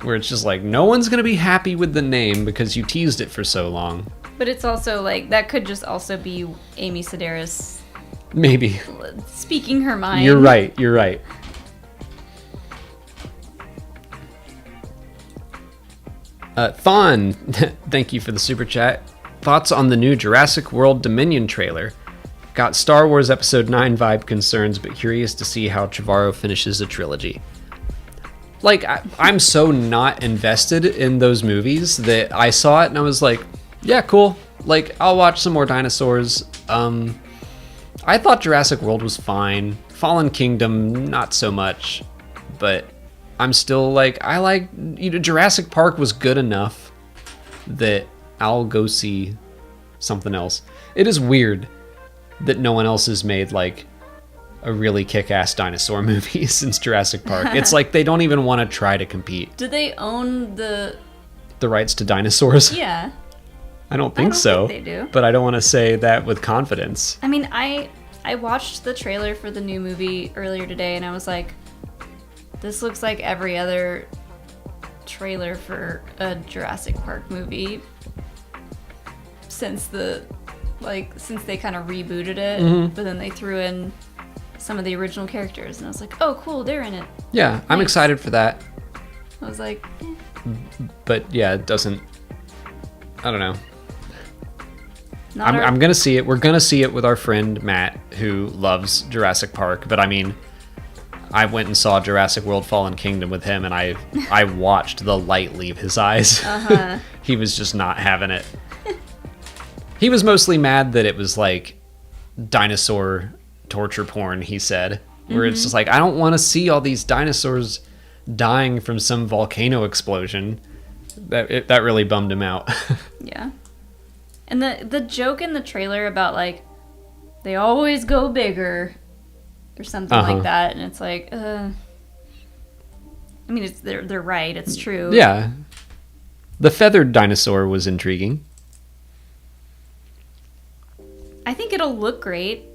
Where it's just like, no one's going to be happy with the name because you teased it for so long. But it's also like, that could just also be Amy Sedaris. Maybe. Speaking her mind. You're right. Thon, thank you for the super chat. Thoughts on the new Jurassic World Dominion trailer? Got Star Wars Episode 9 vibe concerns, but curious to see how Trevorrow finishes the trilogy. Like, I'm so not invested in those movies that I saw it and I was like, yeah, cool. Like, I'll watch some more dinosaurs. I thought Jurassic World was fine. Fallen Kingdom, not so much. But I'm still like, Jurassic Park was good enough that I'll go see something else. It is weird that no one else has made like a really kick-ass dinosaur movie since Jurassic Park. It's like they don't even want to try to compete. Do they own the rights to dinosaurs? Yeah. I don't think so. Think they do. But I don't want to say that with confidence. I mean, I watched the trailer for the new movie earlier today and I was like, this looks like every other trailer for a Jurassic Park movie since they kind of rebooted it, but then they threw in some of the original characters, and I was like, oh, cool, they're in it. Yeah, nice. I'm excited for that. I was like, But yeah, it doesn't, I don't know. Not I'm going to see it. We're going to see it with our friend Matt, who loves Jurassic Park, but I mean, I went and saw Jurassic World Fallen Kingdom with him, and I watched the light leave his eyes. He was just not having it. He was mostly mad that it was like dinosaur torture porn, he said, where it's just like, I don't want to see all these dinosaurs dying from some volcano explosion. That really bummed him out. Yeah. And the joke in the trailer about like, they always go bigger or something like that, and it's like, I mean, they're right, it's true. Yeah. The feathered dinosaur was intriguing. I think it'll look great.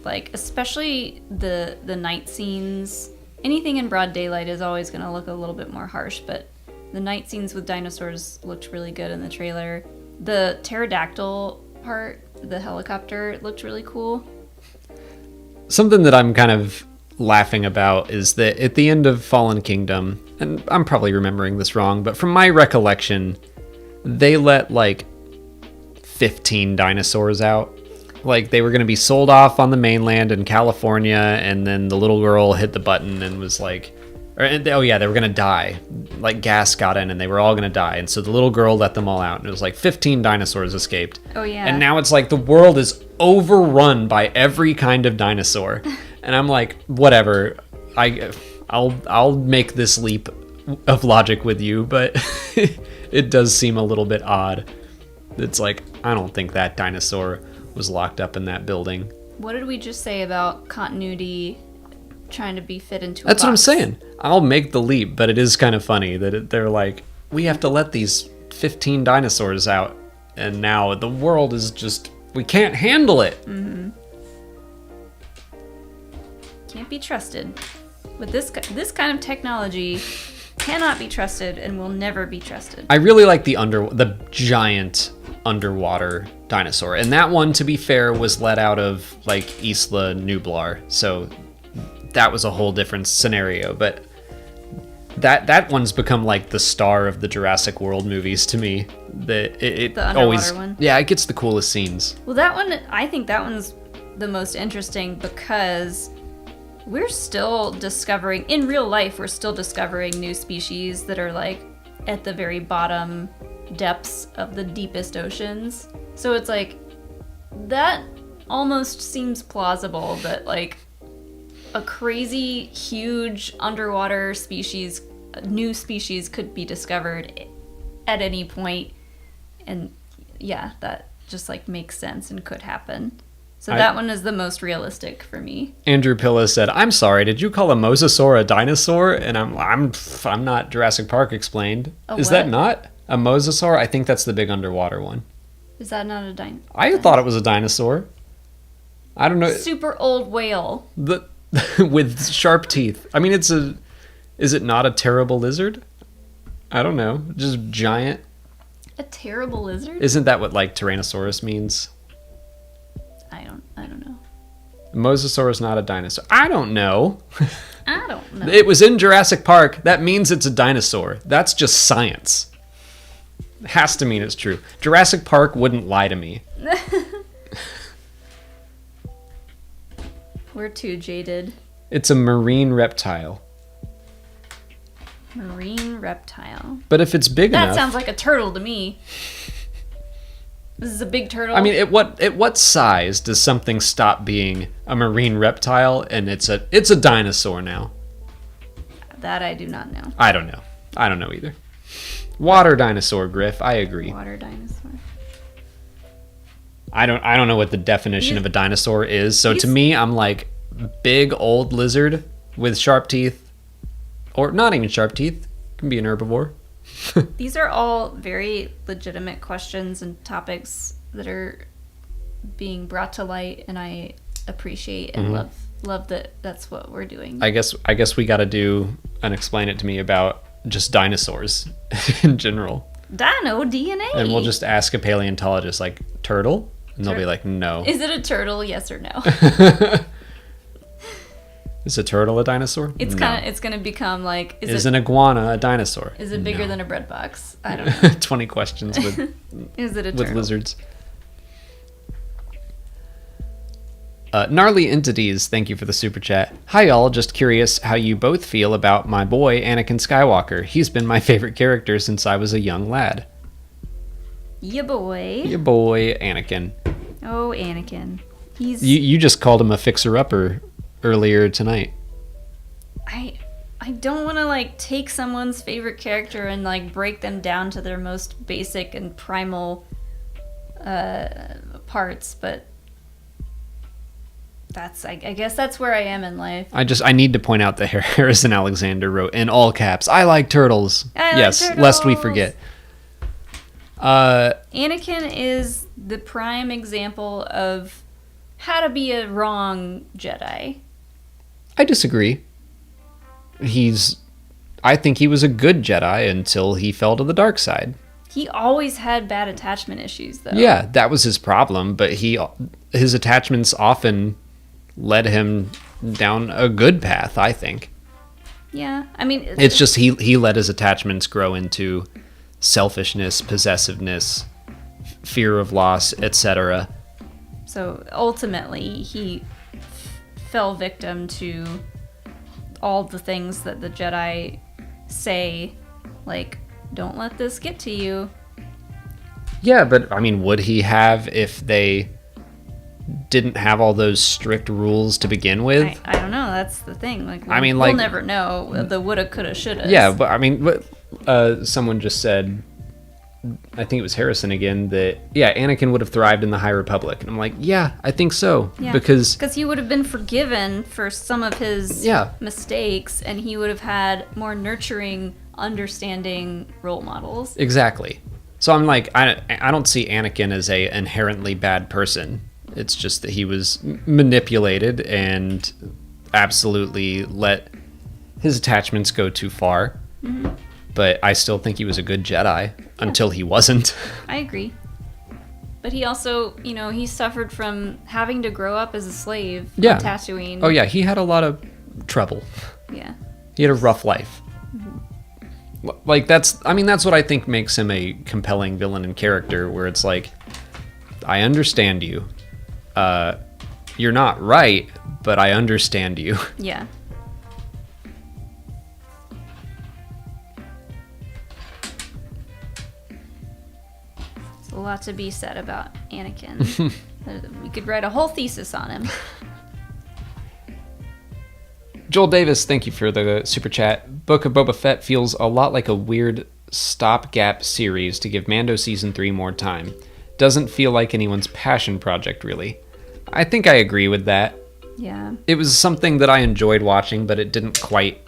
Like, especially the night scenes. Anything in broad daylight is always going to look a little bit more harsh, but the night scenes with dinosaurs looked really good in the trailer. The pterodactyl part, the helicopter, looked really cool. Something that I'm kind of laughing about is that at the end of Fallen Kingdom, and I'm probably remembering this wrong, but from my recollection, they let like 15 dinosaurs out. Like, they were going to be sold off on the mainland in California, and then the little girl hit the button and was like, they were going to die. Like, gas got in and they were all going to die. And so the little girl let them all out, and it was like 15 dinosaurs escaped. Oh, yeah. And now it's like the world is overrun by every kind of dinosaur. And I'm like, whatever. I'll make this leap of logic with you, but it does seem a little bit odd. It's like, I don't think that dinosaur was locked up in that building. What did we just say about continuity trying to be fit into a That's box? what I'm saying. I'll make the leap, but it is kind of funny that they're like, we have to let these 15 dinosaurs out, and now the world is just, we can't handle it. Can't be trusted. With this kind of technology, cannot be trusted and will never be trusted. I really like the giant underwater dinosaur, and that one, to be fair, was let out of like Isla Nublar, so that was a whole different scenario. But that one's become like the star of the Jurassic World movies to me. The underwater always one. Yeah, it gets the coolest scenes. Well, that one, I think that one's the most interesting because we're still discovering, in real life, we're still discovering new species that are like at the very bottom depths of the deepest oceans. So it's like, that almost seems plausible that like a crazy, huge underwater species, new species could be discovered at any point. And yeah, that just like makes sense and could happen. So that one is the most realistic for me. Andrew Pilla said, "I'm sorry, did you call a mosasaur a dinosaur?" And I'm not Jurassic Park explained. Is that not a mosasaur? I think that's the big underwater one. Is that not a dinosaur? I thought it was a dinosaur. I don't know. Super old whale. With sharp teeth. I mean, is it not a terrible lizard? I don't know. Just giant. A terrible lizard? Isn't that what like Tyrannosaurus means? I don't know. Mosasaur is not a dinosaur. I don't know. I don't know. It was in Jurassic Park. That means it's a dinosaur. That's just science. It has to mean it's true. Jurassic Park wouldn't lie to me. We're too jaded. It's a marine reptile. Marine reptile. But if it's big enough... That sounds like a turtle to me. This is a big turtle. I mean, at what size does something stop being a marine reptile and it's a dinosaur now? That I do not know. I don't know. I don't know either. Water dinosaur, Griff. I agree. Water dinosaur. I don't know what the definition of a dinosaur is. So to me, I'm like big old lizard with sharp teeth, or not even sharp teeth. Can be an herbivore. These are all very legitimate questions and topics that are being brought to light, and I appreciate and love that that's what we're doing. I guess we got to do an explain it to me about just dinosaurs in general. Dino DNA. And we'll just ask a paleontologist, like, turtle? And they'll be like, no. Is it a turtle? Yes or no? Is a turtle a dinosaur? It's gonna become like. Is an iguana a dinosaur? Is it bigger than a bread box? I don't know. 20 questions with. Is it a turtle? With lizards? Gnarly Entities, thank you for the super chat. Hi y'all, just curious how you both feel about my boy Anakin Skywalker. He's been my favorite character since I was a young lad. Ya boy. Your boy Anakin. Oh, Anakin. He's. You just called him a fixer-upper earlier tonight. I don't want to like take someone's favorite character and like break them down to their most basic and primal parts, but I guess that's where I am in life. I need to point out that Harrison Alexander wrote in all caps, I like turtles. Yes, turtles. Lest we forget. Anakin is the prime example of how to be a wrong Jedi. I disagree. I think he was a good Jedi until he fell to the dark side. He always had bad attachment issues, though. Yeah, that was his problem, but his attachments often led him down a good path, I think. Yeah, I mean... It's just he let his attachments grow into selfishness, possessiveness, fear of loss, etc. So ultimately, he fell victim to all the things that the Jedi say, like, don't let this get to you. Yeah, but, I mean, would he have if they didn't have all those strict rules to begin with? I don't know, that's the thing. Like, we'll never know the woulda, coulda, shoulda. Yeah, but, I mean, someone just said, I think it was Harrison again, that, yeah, Anakin would have thrived in the High Republic. And I'm like, yeah, I think so. Yeah, because he would have been forgiven for some of his mistakes, and he would have had more nurturing, understanding role models. Exactly. So I'm like, I don't see Anakin as a inherently bad person. It's just that he was manipulated and absolutely let his attachments go too far. Mm-hmm. But I still think he was a good Jedi until he wasn't. I agree. But he also, he suffered from having to grow up as a slave on Tatooine. Oh, yeah. He had a lot of trouble. Yeah. He had a rough life. Mm-hmm. Like, that's what I think makes him a compelling villain and character, where it's like, I understand you. You're not right, but I understand you. Yeah. A lot to be said about Anakin. We could write a whole thesis on him. Joel Davis, thank you for the super chat. Book of Boba Fett feels a lot like a weird stopgap series to give Mando Season 3 more time. Doesn't feel like anyone's passion project, really. I think I agree with that. Yeah. It was something that I enjoyed watching, but it didn't quite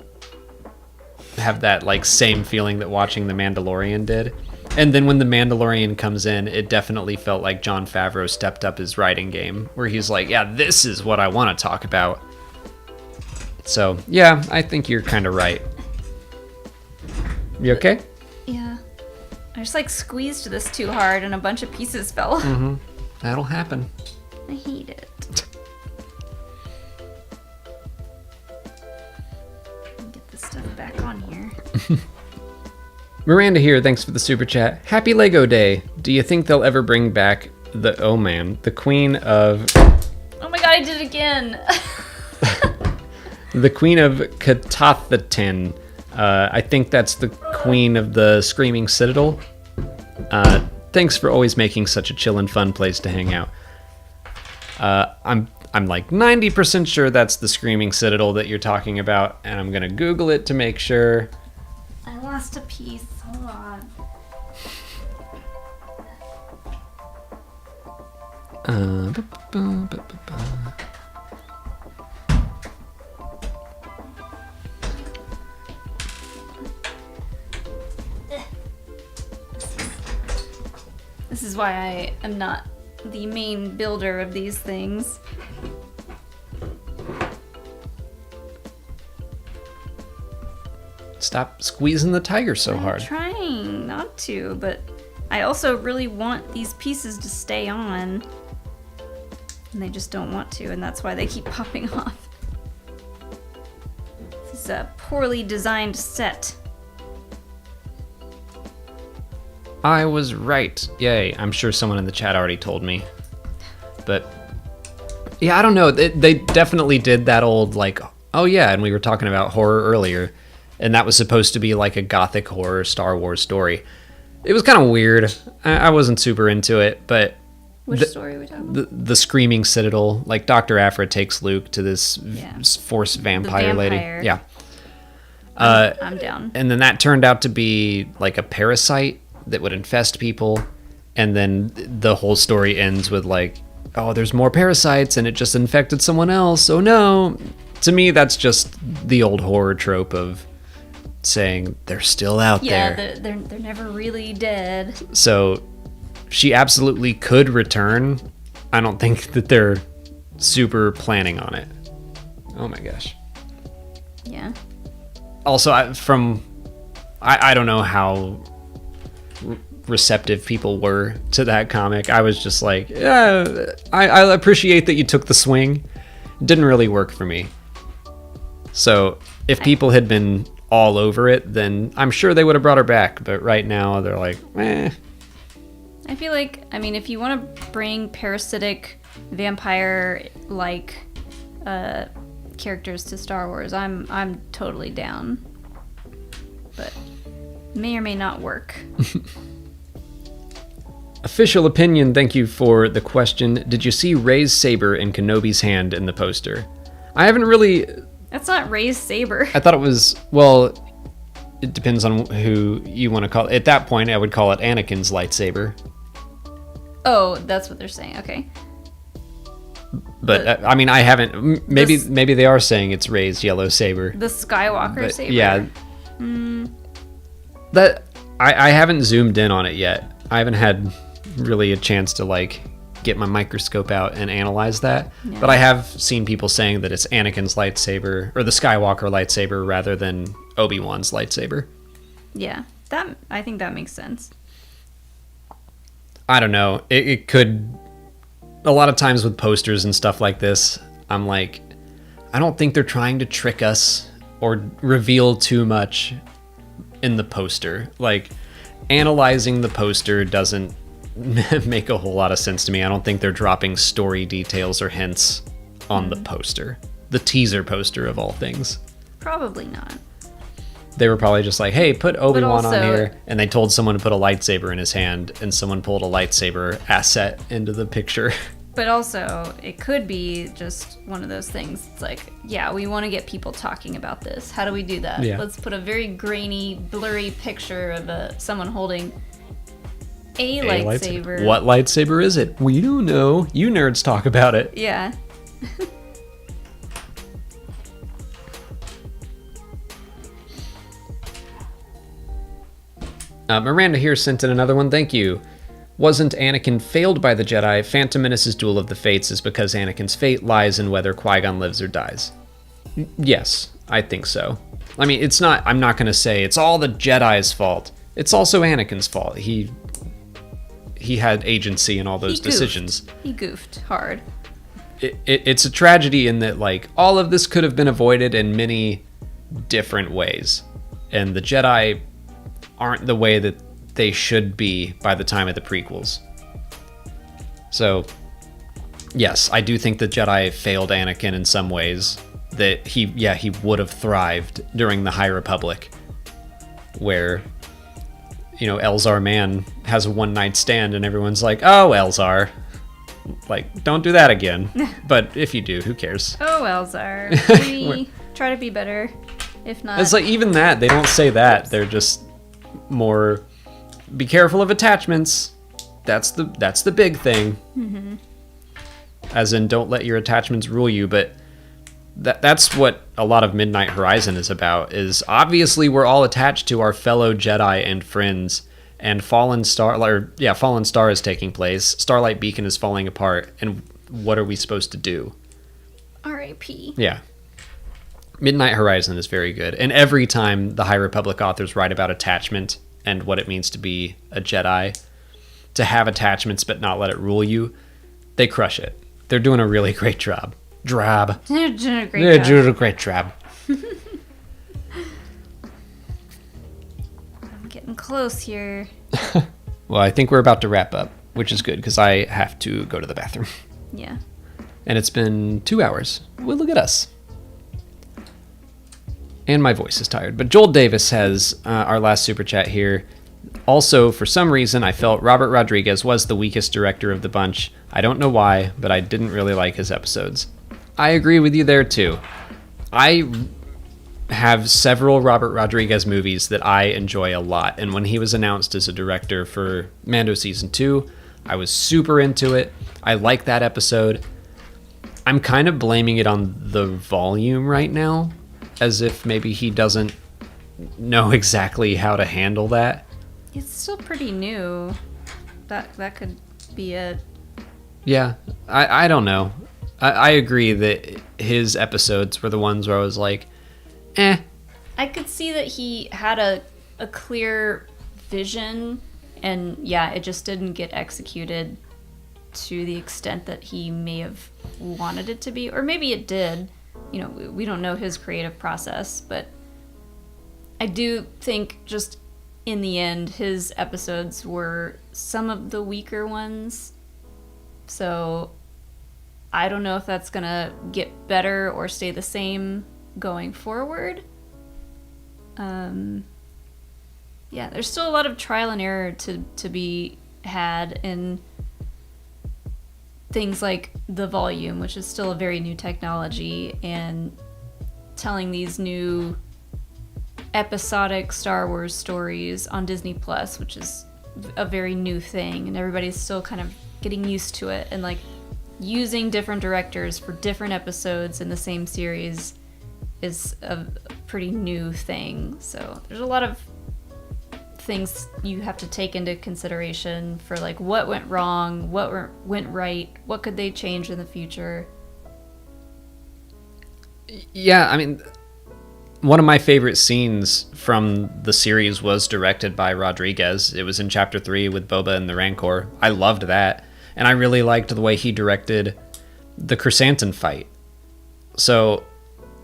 have that same feeling that watching The Mandalorian did. And then when The Mandalorian comes in, it definitely felt like Jon Favreau stepped up his writing game, where he's like, yeah, this is what I want to talk about. So, yeah, I think you're kind of right. You okay? Yeah. I just, squeezed this too hard and a bunch of pieces fell. Mm-hmm. That'll happen. I hate it. Get this stuff back on here. Miranda here, thanks for the super chat. Happy Lego Day. Do you think they'll ever bring back the queen of... Oh my god, I did it again. The Queen of Katathatin. I think that's the Queen of the Screaming Citadel. Thanks for always making such a chill and fun place to hang out. I'm like 90% sure that's the Screaming Citadel that you're talking about, and I'm gonna Google it to make sure. I lost a piece. Hold on. This is why I am not the main builder of these things. Stop squeezing the tiger so hard. I'm trying not to, but I also really want these pieces to stay on. And they just don't want to, and that's why they keep popping off. This is a poorly designed set. I was right. Yay. I'm sure someone in the chat already told me. But, yeah, I don't know. They definitely did that old, like, oh yeah, and we were talking about horror earlier, and that was supposed to be like a gothic horror Star Wars story. It was kind of weird. I wasn't super into it, but... Which story are we talking about? The Screaming Citadel. Like, Dr. Aphra takes Luke to this Force vampire lady. Yeah. I'm down. And then that turned out to be, like, a parasite that would infest people. And then the whole story ends with, like, oh, there's more parasites and it just infected someone else. Oh, no. To me, that's just the old horror trope of saying they're still out there. Yeah, they're never really dead. So... she absolutely could return. I don't think that they're super planning on it. Oh my gosh. Yeah. Also, I don't know how receptive people were to that comic. I was just like, yeah, I appreciate that you took the swing. Didn't really work for me. So if people had been all over it, then I'm sure they would have brought her back. But right now they're like, eh. I feel like, I mean, if you want to bring parasitic vampire-like characters to Star Wars, I'm totally down. But may or may not work. Official opinion, thank you for the question. Did you see Rey's saber in Kenobi's hand in the poster? I haven't really... That's not Rey's saber. I thought it was, well, it depends on who you want to call it. At that point, I would call it Anakin's lightsaber. Oh, that's what they're saying. Okay. But I mean, I haven't. Maybe they are saying it's Rey's yellow saber. The Skywalker saber. Yeah. That I haven't zoomed in on it yet. I haven't had really a chance to like get my microscope out and analyze that. Yeah. But I have seen people saying that it's Anakin's lightsaber or the Skywalker lightsaber rather than Obi-Wan's lightsaber. Yeah, I think that makes sense. I don't know. It could... A lot of times with posters and stuff like this, I'm like, I don't think they're trying to trick us or reveal too much in the poster. Like, analyzing the poster doesn't make a whole lot of sense to me. I don't think they're dropping story details or hints on the poster. The teaser poster of all things. Probably not. They were probably just like, hey, put Obi-Wan on here. And they told someone to put a lightsaber in his hand, and someone pulled a lightsaber asset into the picture. But also, it could be just one of those things. It's like, yeah, we want to get people talking about this. How do we do that? Yeah. Let's put a very grainy, blurry picture of someone holding a lightsaber. What lightsaber is it? We don't know. You nerds talk about it. Yeah. Miranda here sent in another one. Thank you. Wasn't Anakin failed by the Jedi? Phantom Menace's Duel of the Fates is because Anakin's fate lies in whether Qui-Gon lives or dies. Yes, I think so. I mean, it's not... I'm not going to say it's all the Jedi's fault. It's also Anakin's fault. He had agency in all those decisions. He goofed hard. It's a tragedy in that, like, all of this could have been avoided in many different ways. And the Jedi aren't the way that they should be by the time of the prequels. So, yes, I do think the Jedi failed Anakin in some ways, that he would have thrived during the High Republic, where, you know, Elzar Mann has a one-night stand and everyone's like, oh, Elzar, like, don't do that again. But if you do, who cares? Oh, Elzar. We try to be better. If not, it's like, even that, they don't say that. They're just more, be careful of attachments. That's the big thing. Mm-hmm. As in, don't let your attachments rule you. But that's what a lot of Midnight Horizon is about, is obviously we're all attached to our fellow Jedi and friends, and Fallen Star is taking place. Starlight Beacon is falling apart, and what are we supposed to do? R.I.P. Yeah. Midnight Horizon is very good. And every time the High Republic authors write about attachment and what it means to be a Jedi, to have attachments but not let it rule you, they crush it. They're doing a really great job. They're doing a great job. I'm getting close here. Well, I think we're about to wrap up, which is good because I have to go to the bathroom. Yeah. And it's been 2 hours. Well, look at us. And my voice is tired. But Joel Davis has our last super chat here. Also, for some reason, I felt Robert Rodriguez was the weakest director of the bunch. I don't know why, but I didn't really like his episodes. I agree with you there, too. I have several Robert Rodriguez movies that I enjoy a lot. And when he was announced as a director for Mando Season 2, I was super into it. I like that episode. I'm kind of blaming it on the volume right now, as if maybe he doesn't know exactly how to handle that. It's still pretty new. That could be it. Yeah, I don't know. I agree that his episodes were the ones where I was like, eh. I could see that he had a clear vision, and yeah, it just didn't get executed to the extent that he may have wanted it to be. Or maybe it did. You know, we don't know his creative process, but I do think just in the end, his episodes were some of the weaker ones. So I don't know if that's going to get better or stay the same going forward. Yeah, there's still a lot of trial and error to be had in things like the volume, which is still a very new technology, and telling these new episodic Star Wars stories on Disney Plus, which is a very new thing, and everybody's still kind of getting used to it, and like using different directors for different episodes in the same series is a pretty new thing. So there's a lot of things you have to take into consideration for like what went wrong, what went right, what could they change in the future. Yeah, I mean, one of my favorite scenes from the series was directed by Rodriguez. It was in Chapter 3 with Boba and the Rancor. I loved that. And I really liked the way he directed the Chrysanthemum fight. So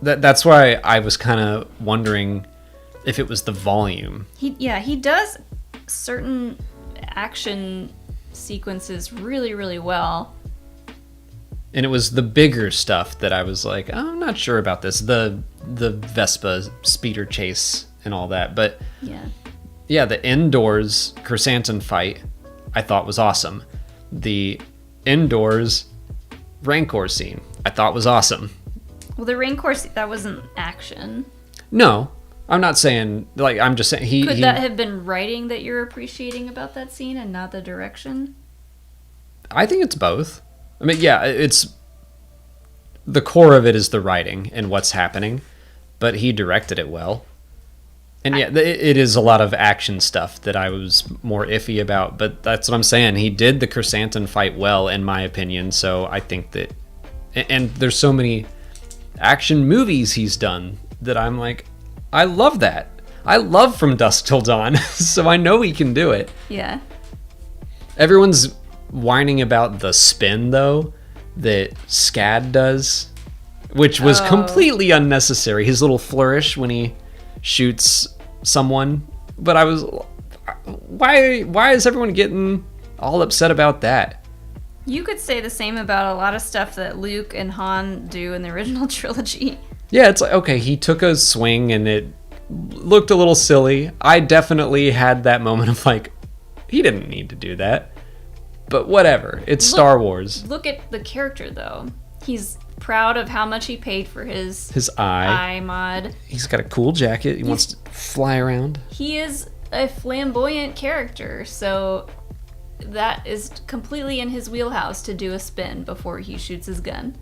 that's why I was kind of wondering if it was the volume. He does certain action sequences really, really well. And it was the bigger stuff that I was like, oh, I'm not sure about this. The Vespa speeder chase and all that. But yeah, the indoors Chrysanthemum fight I thought was awesome. The indoors Rancor scene I thought was awesome. Well, the Rancor that wasn't action. No, I'm not saying, like, I'm just saying Could that have been writing that you're appreciating about that scene and not the direction? I think it's both. I mean, yeah, it's the core of it is the writing and what's happening, but he directed it well. And yeah, it is a lot of action stuff that I was more iffy about, but that's what I'm saying. He did the Chrysanthemum fight well, in my opinion, so I think that... And there's so many action movies he's done that I'm like, I love that. I love From Dusk Till Dawn, so I know he can do it. Yeah. Everyone's whining about the spin, though, that Scad does, which was completely unnecessary. His little flourish when he shoots someone. But I was... Why is everyone getting all upset about that? You could say the same about a lot of stuff that Luke and Han do in the original trilogy. Yeah, it's like, okay, he took a swing and it looked a little silly. I definitely had that moment of like, he didn't need to do that. But whatever. It's Star Wars. Look at the character, though. He's proud of how much he paid for his eye mod. He's got a cool jacket. He wants to fly around. He is a flamboyant character, so that is completely in his wheelhouse to do a spin before he shoots his gun.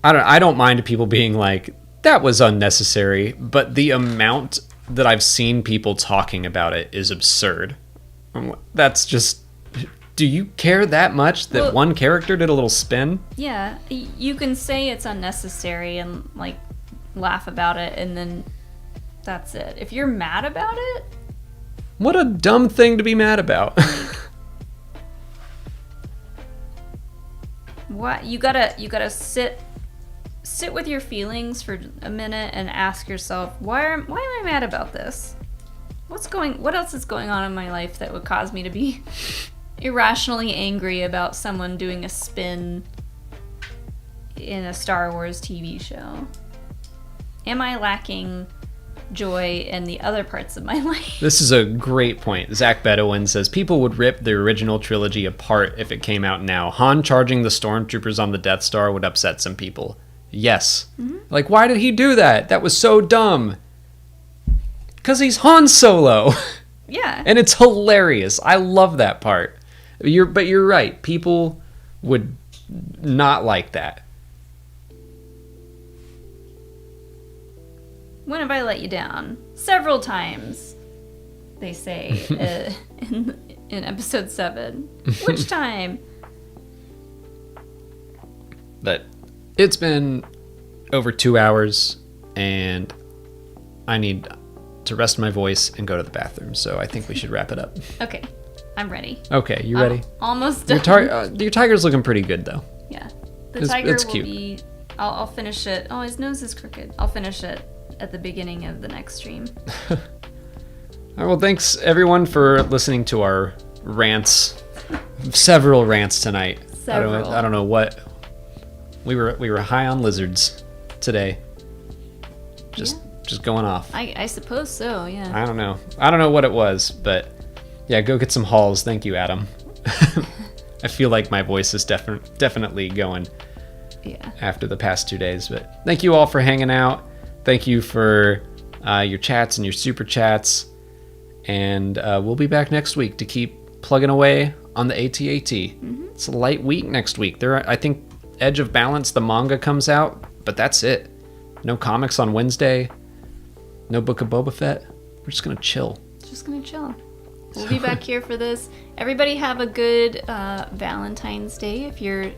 I don't mind people being like, that was unnecessary, but the amount that I've seen people talking about it is absurd. That's just... Do you care that much that one character did a little spin? Yeah, you can say it's unnecessary and, like, laugh about it, and then that's it. If you're mad about it... What a dumb thing to be mad about. What? You gotta sit with your feelings for a minute and ask yourself, why am I mad about this? What else is going on in my life that would cause me to be irrationally angry about someone doing a spin in a Star Wars TV show? Am I lacking joy in the other parts of my life? This is a great point. Zach Bedouin says, people would rip the original trilogy apart if it came out now. Han charging the stormtroopers on the Death Star would upset some people. Yes. Mm-hmm. Like, why did he do that? That was so dumb. Because he's Han Solo. Yeah. And it's hilarious. I love that part. But you're right. People would not like that. When have I let you down? Several times, they say in episode 7. Which time? But it's been over 2 hours, and I need to rest my voice and go to the bathroom, so I think we should wrap it up. Okay, I'm ready. Okay, you ready? Almost done. Your tiger's looking pretty good, though. Yeah. The tiger it's will cute. be... I'll finish it. Oh, his nose is crooked. I'll finish it at the beginning of the next stream. All right, well, thanks, everyone, for listening to our rants. Several rants tonight. Several. I don't know what... We were high on lizards today. Just going off. I suppose so, yeah. I don't know what it was, but yeah, go get some Halls. Thank you, Adam. I feel like my voice is definitely going after the past 2 days, but thank you all for hanging out. Thank you for your chats and your super chats, and we'll be back next week to keep plugging away on the AT-AT. Mm-hmm. It's a light week next week. I think Edge of Balance, the manga, comes out, but that's it. No comics on Wednesday. No Book of Boba Fett. We're just gonna chill. We'll be back here for this. Everybody have a good Valentine's Day if you're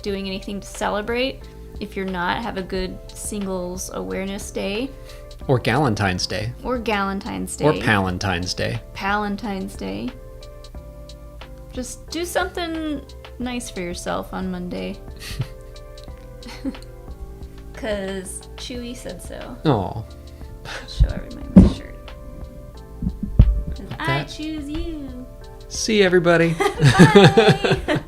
doing anything to celebrate. If you're not, have a good Singles Awareness Day. Or Galentine's Day. Or Galentine's Day. Or Palentine's Day. Palentine's Day. Just do something nice for yourself on Monday. Because Chewie said so. Aw. Show everybody my shirt. I choose you. See everybody. Bye.